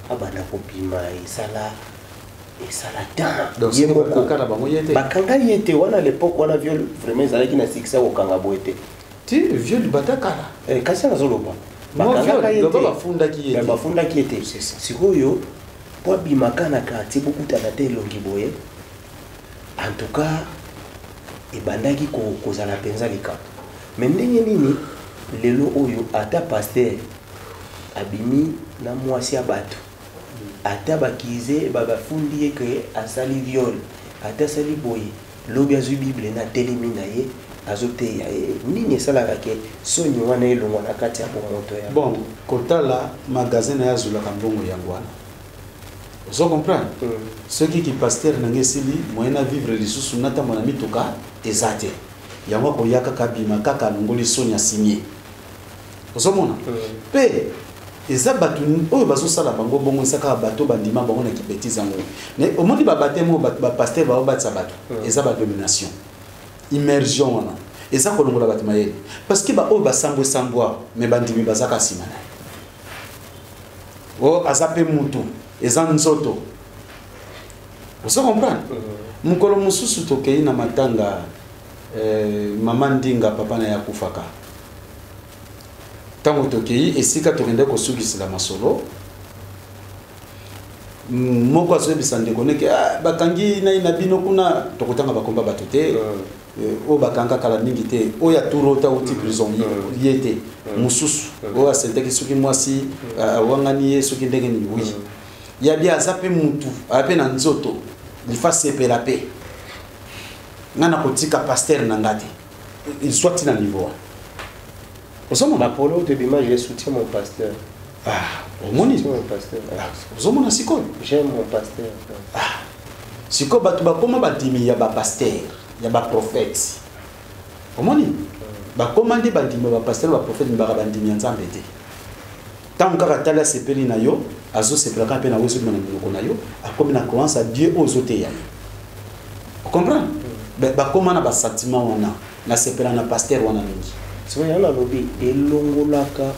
Speaker 4: abana kobima esala
Speaker 5: donc bakanga bango yete
Speaker 4: bakanga yete wana à l'époque wana viol vraiment ezalaki na succès okanga boete
Speaker 5: ti viol batakala
Speaker 4: kasi nazoloba bafundaki ete sikoyo po abimaka na quartier bokutana te elongi boye en tout cas ebandaki kozala mpenza likambo me ndenge nini lelo oyo ata paster abimi na mwasi ya bato ata bakize babafundi ye ke asali viol ata asali boye lobi azwi bible na telemi na ye azoteya nini esalaka ke soni wana elongwa na kati ya bomoto ya
Speaker 5: bon kotala magasin na yazulaka mbongo yango wana ozo comprendre soki ki pasteur nange esili moyen na vivre lisusu natambo na mituka eza te yango koyaka kabima kaka alongoli soni asigné ozomona mpe eza bato oyo bazosala bango bongo esaka bato bandima bango na kibetise yango omoni babatemo bapaster baobatisa bato eza badomination immersion wana eza kolongola bato mayele parce que baoyo basambwesambwa me bandimi bazaka nsima na ye o aza mpe mutu eza nzoto Vous comprenez? Mukolo mususu tokei na matanga mama ndinga papa na yakufaka. Tango tokei esika tokende kosukisila masolo. Moko azobisa ndeko neke bakangi na bino kuna tokotanga bakomba batote. O bakanga kala mingi te o ya turota uti prison yete mususu o asente ki suki mwasi wangani ye suki ndenge ni oui ya bia zape mutu ape na nzoto li fa sepela pe ngana kotika pasteur na ngati il soit na niveau osoma
Speaker 4: ma polo de bima je soutiens mon pasteur
Speaker 5: au moni
Speaker 4: mon pasteur
Speaker 5: osoma na siko
Speaker 4: j'aime mon pasteur
Speaker 5: siko batu bakoma badimi ya ba pasteur ya ba prophète omoni ba commandé ba ndima ba pasteur ba prophète ba bandimi ya nzambe te tant kaka tala sepeli na yo azo sepela ka pe na wezo na ndoko na yo akomi na croyance à Dieu ozote ya vous comprenez ba komana ba sentiment wana na sepela na pasteur wana mingi
Speaker 4: so yana lobi elongolaka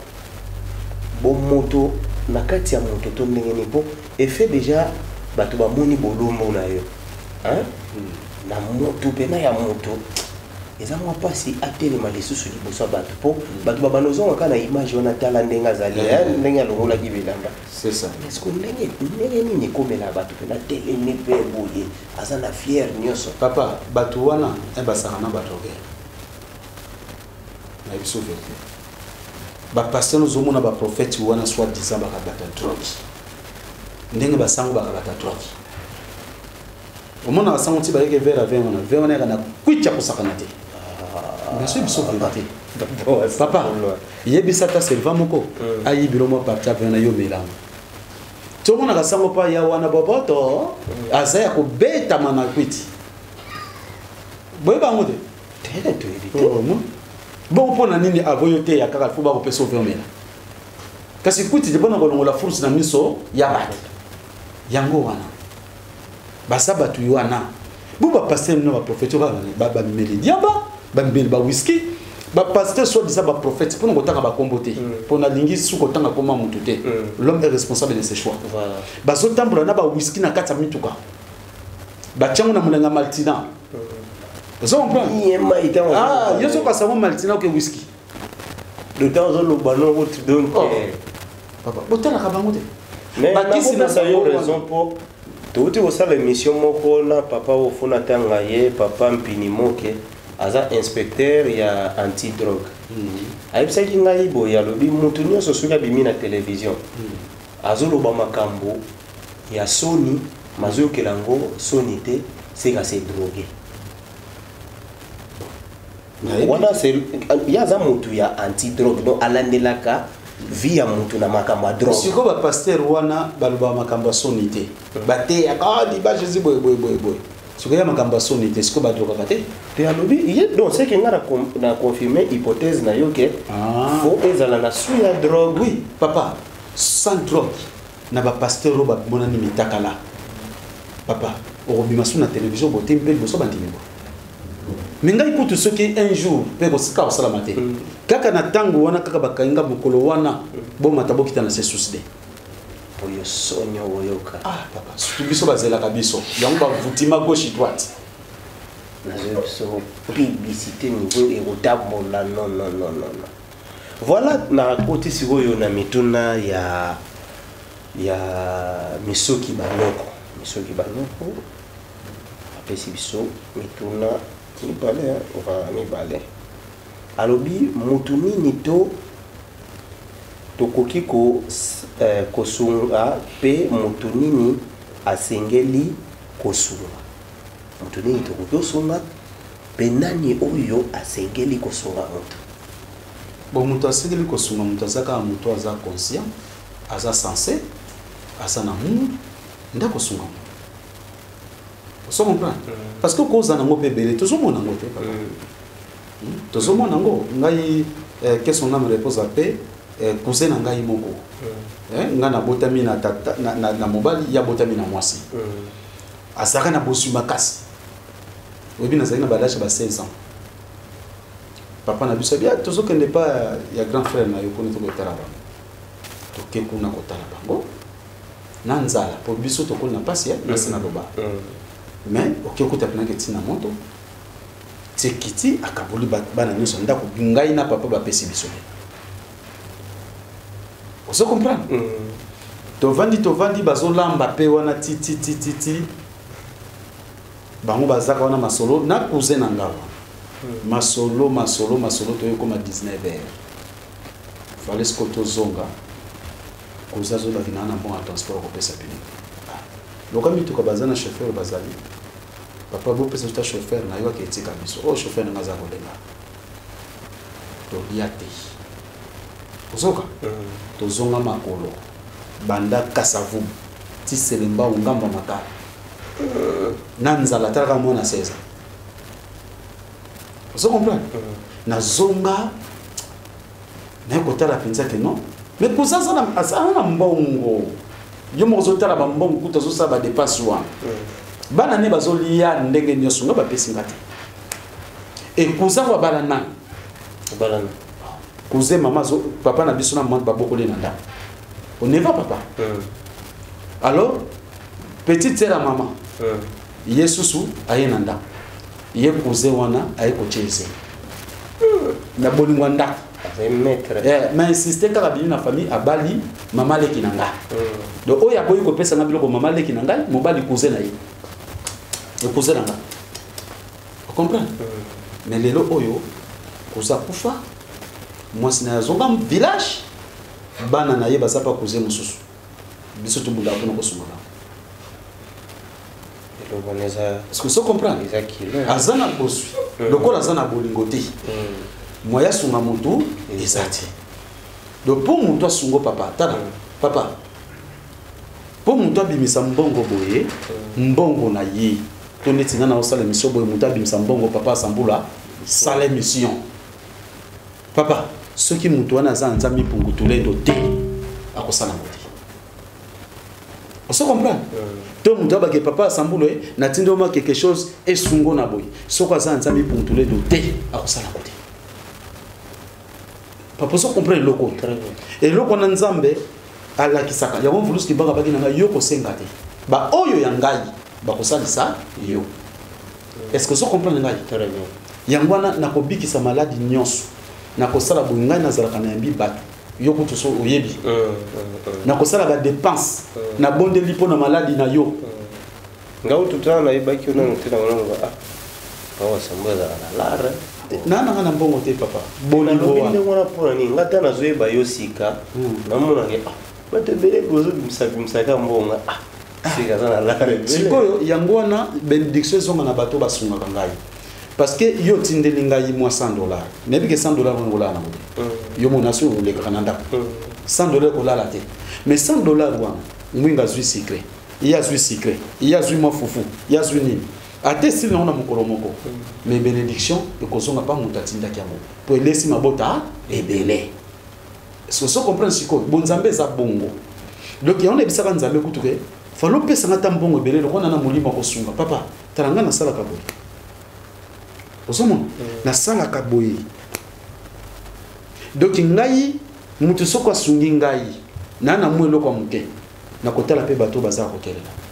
Speaker 4: bon moto na kati ya moto to ndenge ni po effet déjà batu ba moni bolombo na yo hein na moto pena ya moto eza mwa pasi atelema lisusu liboso bato po bato babanozonga kana image wana tala ndenge azali ndenge alongolaki bilamba
Speaker 5: c'est ça
Speaker 4: est-ce que ndenge nini komela bato pena teleme mpe boye aza na fier nyonso
Speaker 5: papa bato wana basaka na bato ke na biso vérité bapasteur ozomona baprophète wana soit disant bakabata drogue ndenge basango bakabata drogue omona basango ti bayeke vers avec wana kana kwicha kusakana te merci biso vérité papa yebisa ta serva moko ayibilo mo parti avena yo melamo tomona kasango pa ya wana boboto azaya ko beta mana kwiti boye bango te
Speaker 4: tele to éviter
Speaker 5: bon pona nini avoyo te ya kaka fuba ko peso vermela kasi kwiti de bona kolongola force na miso ya bato yango wana basaba tu wana buba pasteur no ba prophète ba meli diamba ba meli ba whisky ba pasteur soit disant ba prophète pour ngotanga ba kombote pour na lingi su kotanga koma mutu te l'homme est responsable de ses choix
Speaker 4: voilà
Speaker 5: bazo tambula na ba whisky na kata mituka ba changu na mulanga maltina vous comprenez yeso ka savoir maltina que whisky
Speaker 4: le temps zo ballon route donc
Speaker 5: papa botala ka bango te
Speaker 4: mais bakisi na yo raison pour touti osala émission moko na papa ofuna tanga ye papa mpini moke aza inspecteur ya anti-drogue ayebisaki ngai boye alobi mutu nyonso soki abimi na télévision azoloba makambo ya soni mazoyokela ngo soni te seka se drogue wana ya aza mutu ya anti-drogue donc alandelaka vie ya mutu na makambo ya drogue
Speaker 5: siko ba pasteur wana baloba makambo ya soni te bate ya kadi ba Jésus boy siko ya makambo ya soni te siko ba drogue kate
Speaker 4: te alobi ye donc c'est que ngara na confirmer hypothèse na yo ke faut ezala na su ya drogue
Speaker 5: oui papa sans drogue na ba pasteur ba bonani mitakala papa orobima su na télévision bote mpe boso bandimi bo mengai kutu soki un jour pe ko sika osala mate kaka na tango wana kaka bakainga mokolo wana bo matabo kitana se susde
Speaker 4: oyo sonyo oyoka
Speaker 5: papa surtout biso bazela ka biso yango ba vutima gauche droite
Speaker 4: na zo publicité niveau et otabola non voilà na côté sikoyo na mituna ya misoki banoko apesi biso mituna mibale mibale alobi mutu nini to tokoki kosunga pe mutu nini asengeli kosunga mutu nini tokoki kosunga pe nani oyo asengeli kosunga mutu
Speaker 5: bon mutu asengeli kosunga mutu azaka mutu aza conscient aza sensé aza na amour nda kosunga mutu so comprendre parce que koza nango pe belé tozomona ngo te tozomona ngo ngai qu'est-ce qu'on a me repose à paix cousin na ngai moko nga na botami na tata na mobali ya botami na mwasi asaka na bosu makasi obi na zali na badasha ba 16 ans papa na biso bia tozokende pa ya grand frère na yo koni to kotala ba to ke kuna kotala bango na nzala po biso to na pasi ya na sina loba mais okikuta pena ke tina moto tekiti akabuli bana nyonso ndako ngai na papa ba pesi biso ozo comprendre tovandi bazolamba pe wana titi bango bazaka wana masolo na cousin na ngawa masolo to koma 19h fallait ce que zonga cousin zo bakina na bon transport ko pesa pili lokami to ka bazana chauffeur bazali papa bo pesa ta chauffeur na yo ke tika biso o chauffeur na za ko lenga to liate ozoka to zonga makolo banda kasavu ti selemba ngamba makala nanzala taka mona 16 ozo comprendre na zonga na kotala penza ke non mais kuzaza na asana mbongo yo mozo tala ba mbongo kuta zo sa ba dépense wa bana ne bazolia ndenge nyoso nga ba pesi ngati e kuzawa balana kuze mama zo papa na biso na mama babokole na ndako on ne va papa alors petite sœur à maman yesusu ayena ndako ye kuze wana ayeko cheze na bolingwa ndako mais insisté kaka bini na famille abali mama leki na nga donc oya boyi ko pesa na biloko mama leki na nga mobali kuze na ye kuze na nga vous comprenez mais lelo oyo kuza kufa mwasi na zonga village bana na ye bazapa kuze mususu biso to bunda ko sunga est-ce que vous comprenez azana bosui lokola azana bolingote moya sunga mutu ezati donc pour mutu asungo papa tala papa pour mutu abimisa mbongo boye mbongo na ye to netinga na osala mission boye mutu abimisa mbongo papa asambula sala mission papa ce qui mutu wana za nzambi pungutule do te akosala ngoti on se comprend to mutu abake papa asambula na tindo ma quelque chose esungo na boye soko za nzambi pungutule do te akosala ngoti papa so comprendre loko et loko na nzambe ala kisaka ya won vuluski banga bagi na yo ko senga te ba oyo ya ngai ba ko salisa yo est-ce que so comprendre ngai très bien yangwana na ko bikisa maladi nyonso na ko sala bu ngai na zalaka na mbi batu yo ko to so oyebi na ko sala ba dépense na bonde lipo na maladi na yo
Speaker 4: ngau tutana ibaki una tena ngolongo wa sambaza na lara
Speaker 5: na mbongo te papa
Speaker 4: bolingo wana pona ni ngata na zoeba yosika na mona ke batebele gozo bimsaka mbonga sika sana lare
Speaker 5: sikoyo yango wana bénédiction zonga na bato basunga kangai parce que yo tindeli ngai moi $100 nebi ke $100 ngola na mo yo mona so le kananda $100 ko la te mais $100 wana mwinga zui secret iya zui secret iya zui mafufu iya zui nini ate sili on a mokolomoko mais bénédiction et kozonga pas mutatinda kiamo pour laisser ma bota et belé so comprendre siko bonzambe za bongo donc on est bisaka nzambe kutuke falo pesa ngata mbongo belé ko na mulima kosunga papa taranga na sala kaboyi osomo na sala kaboyi donc ngai mutu soko asungi ngai na mwelo kwa muke na kotala pe bato baza kokelela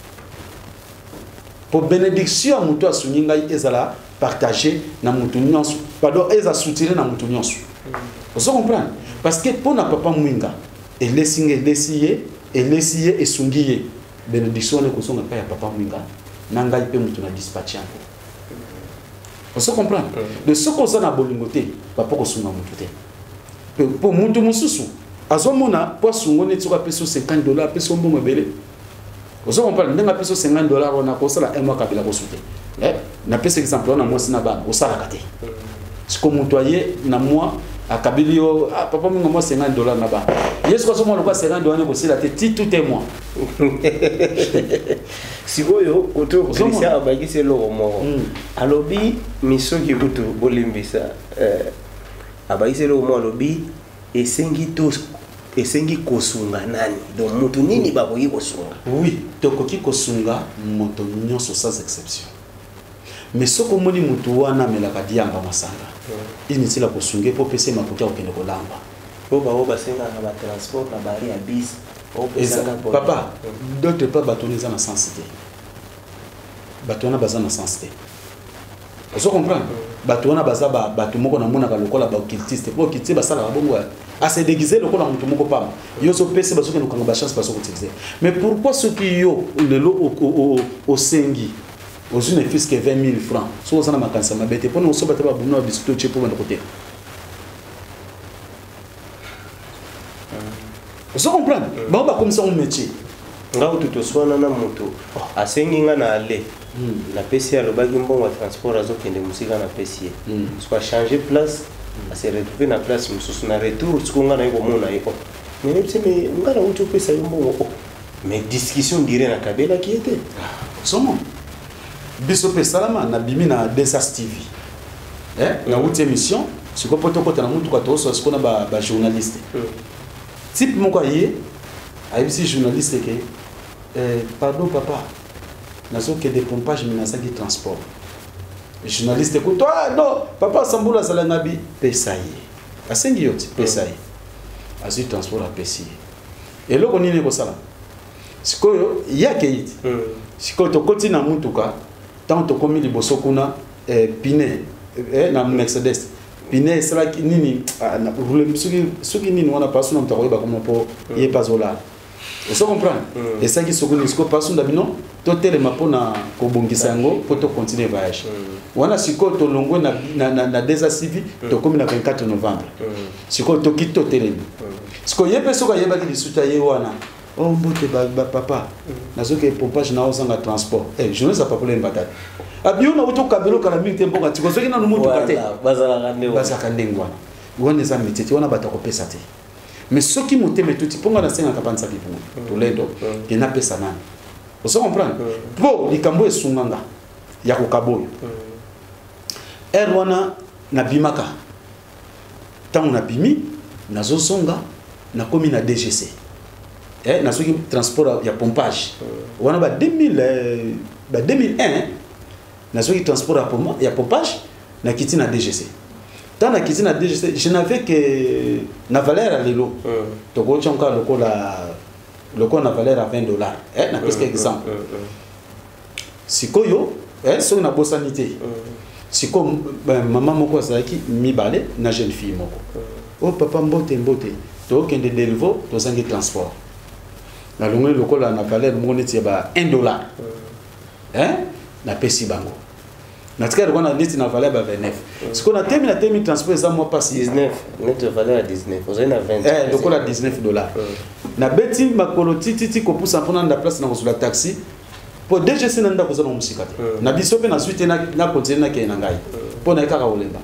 Speaker 5: pour bénédiction mutu asungi ngai ezala partager na mutu nyonso pardon eza soutiner na mutu nyonso vous comprenez parce que pour na papa mwinga elesiye esungiye bénédiction ne kosonga pa ya papa mwinga na ngai pe mutu na dispatch yango vous comprenez de ce qu'on na bolingote papa kosunga mutu te pour mutu mususu azomona po sungo ne tsoka peso $50 peso mbongo belé vous comprenez ndenga peso $50 on a kosala un mois kabila kosute na pesa exemple on a moi sina ba osala kate ce que mutoyer na moi akabili yo papa mungo moi $50 na ba yesu ko somo lokwa $50 ko sila te ti tout est moi
Speaker 4: sikoyo oto Christian abaki se lo mo alobi misoki kutu bolimbisa abaki se lo mo alobi esengi kosunga nani donc mutu nini bakoki kosunga
Speaker 5: oui tokoki kosunga moto nyonso sans exception mais soko moni mutu wana melaka dianga masanga initila kosunge po pese makuta okende kolamba
Speaker 4: po ba senga na ba transport na bari ya bis
Speaker 5: papa d'autres pas bâtonner na sensité batona baza na sensité vous comprenez batona baza bato moko na mona ka lokola ba occultiste pour occultiste ba sala bongo a se déguiser lokola mutu moko pam yo so pese baso ke no kanga ba chance baso utiliser mais pourquoi ceux qui yo le lo au sengi aux une fils que 20 000 francs so ça na makansa mabete pour nous so bataba bonno biscuit chepo na côté vous comprenez ba ba comme ça un métier
Speaker 4: ngao tutoswana na moto asengi nga na ale la PC alobaki mbongo transport azokende musika na PC soit changer place a se retrouver na place mususu na retour sikonga na yiko mona yiko mais c'est ngana utu pesa mbongo mais discussion dire na kabela qui était
Speaker 5: somo biso pe salama na bimi na Desas TV na haute émission siko poto kota na mutu kwa toso sikona ba journaliste type moko yé ayebisi journaliste ke pardon papa nazo que des pompages menaçant qui transport journaliste écoute toi non papa sambula sala nabi pesaye asengi yoti pesaye azu transport a pesaye et loko nini ko sala sikoyo yake yiti sikoyo to koti na mutuka tant to komi liboso kuna pine na Mercedes pine sala nini na roule suki nini wana pasu na mtako ba comme po ye pazola vous comprenez et ça qui sokoni siko pasu ndabino to telema pona ko bongisa yango pour to continuer voyage wana siko to longo na Desas TV to komi na 24 novembre siko to kito telemi siko yepe soka yeba ki disuta ye wana oh mbote ba papa nazoke pompage na osanga transport je ne sais pas pour les batailles abiyo na uto kabelo kala mingi tempo ngati ko soki na numuntu kate baza kandengwa wana za mitete wana batako pesa te mais ceux qui montent mais tout ponga na senga kapanza bipu to lendo ke na pesa nani vous comprenez po likambo esunganga ya ko kaboyo erwana na bimaka tangu na bimi nazo songa na komi na DGC na ceux qui transport ya pompage wana ba 2001 na ceux qui transport ya pompage na kiti na DGC. Dans la cuisine à DGC, je n'avais que na valeur à l'élo. Donc on tient encore le coin na valeur à $20. Na presque exemple. Sikoyo, so na bosanité. Siko maman moko azaki mibale na jeune fille moko. Oh papa mbote. To kende delivo to zangi transport. Na longwe lokola na valeur moneti ba $1. Na pesi bango. Na tika on a dit na valeur ba 29. Ce qu'on a terminé transport ça moi pas
Speaker 4: 19. Notre valeur à 19. Vous avez 20.
Speaker 5: Donc on a $19. Na beti makolo titi ko pousa mpona na place na kozula taxi. Po DGC nanda kozana musika te. Na biso pe na suite na continuer na ke na ngai. Po na kaka olemba.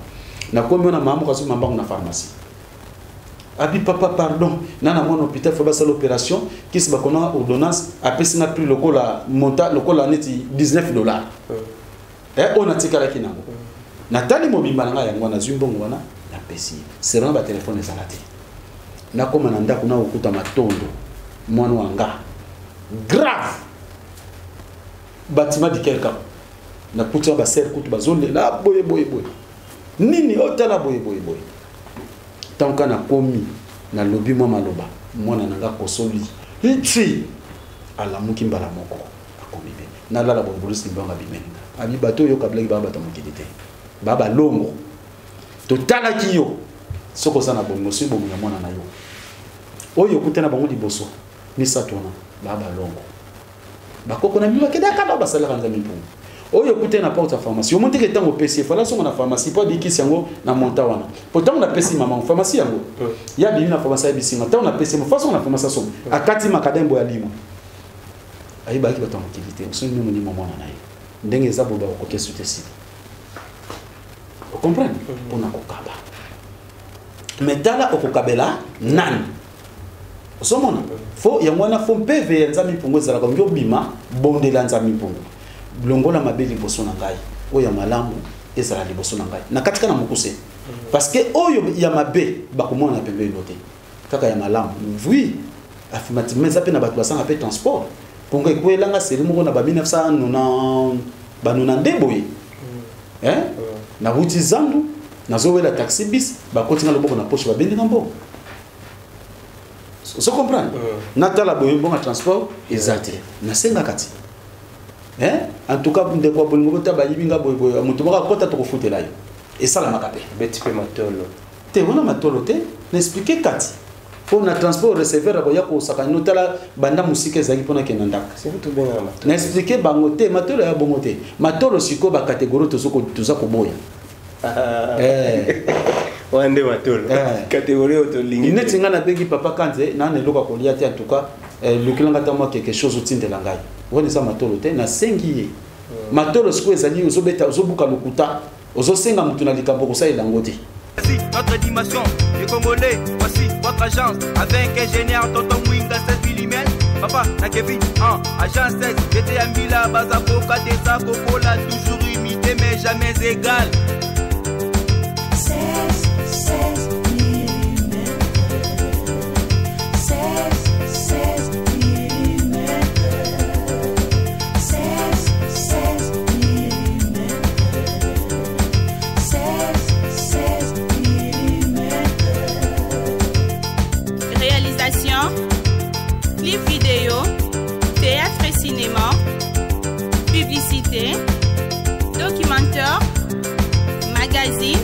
Speaker 5: Na komi na mamu kaso mambango na pharmacie. Abi papa pardon, nana mon hôpital faut passer l'opération qui se bakona ordonnance après ça pris le cola monta le cola neti $19. On a tika la kinango. Natali mobimba nga yango na zumbongo wana na pesi. C'est vraiment ba téléphone ezalate. Na koma na ndako na okuta matondo mwana wanga. Grave. Bâtiment de quelqu'un. Na kuta ba ser kutu bazonde la boye. Nini otala boye. Tant qu'on a commis na lobby moi maloba mwana nanga kosoli itri ala mukimba la moko akomibe na la bonbulusi banga bimenga abi bato yo kabla baba ta mukidite baba longo totala kiyo soko sana bongo si bongo mwana na yo oyo kutena bango liboso ni satona baba longo bakoko na biba kedaka na basala kanza mipungu oyo kutena porte à pharmacie o monte que tango PC fala songo na pharmacie pas diki sango na monta wana pourtant na PC maman pharmacie yango ya bi na pharmacie ya bisinga tango na PC mo façon na pharmacie songo akati makadembo ya limo ayi baki bato mukilité o songo ni maman na nayo ndenge za boba ko kesu tesi o comprendre pona ko kaba metala o ko kabela nani o somona fo ya mwana fo PV nzami pungo zala ko bima bondela nzami pungo longola mabeli boso na ngai oya malamu ezala liboso na ngai na katika na mukuse parce que oyo ya mabe bakomona pembe noté kaka ya malamu oui affirmativement ça pe na bato basanga pe transport pongo ekwelanga seri moko na ba 1990 banona ndeboye na wuti zandu nazowela taxi bis bakotinga loboko na poche babendi na mbo So comprendre natala boye bon transport ezate na senga kati en tout cas de quoi bolingo ta bayibinga boye boye mutu baka kota to kufutela yo et ça la makape
Speaker 4: beti pe matolo
Speaker 5: te wana matolo te n'expliquer kati pour na transport receveur ko yako saka notala banda musike zaki pona kenanda
Speaker 4: c'est tout bien na matolo
Speaker 5: n'expliquer bango te matolo ya bongo te matolo siko ba catégorie to soko tuza ko boya
Speaker 4: wande matolo catégorie auto lingi
Speaker 5: net ngana bengi papa kanze na ne loka kolia te en tout cas le kilanga ta moi quelque chose otindela ngai woni sa matolo te na sengi matolo siko ezali ozobeta ozobuka lokuta ozosenga mutu na likambo ko sa elango te.
Speaker 1: Voici notre dimension, les Congolais, voici votre agence, avec ingénieur Tonton Mwinga 16 mm, papa Nakevi, agence 16, j'étais à Mila, Bazako, Kadesa, Kokola, toujours imité mais jamais égal.
Speaker 2: 16 mm, 16 mm, 16 mm, 16 mm.
Speaker 3: Réalisation, clip vidéo, théâtre et cinéma, publicité, documentaire, magazine,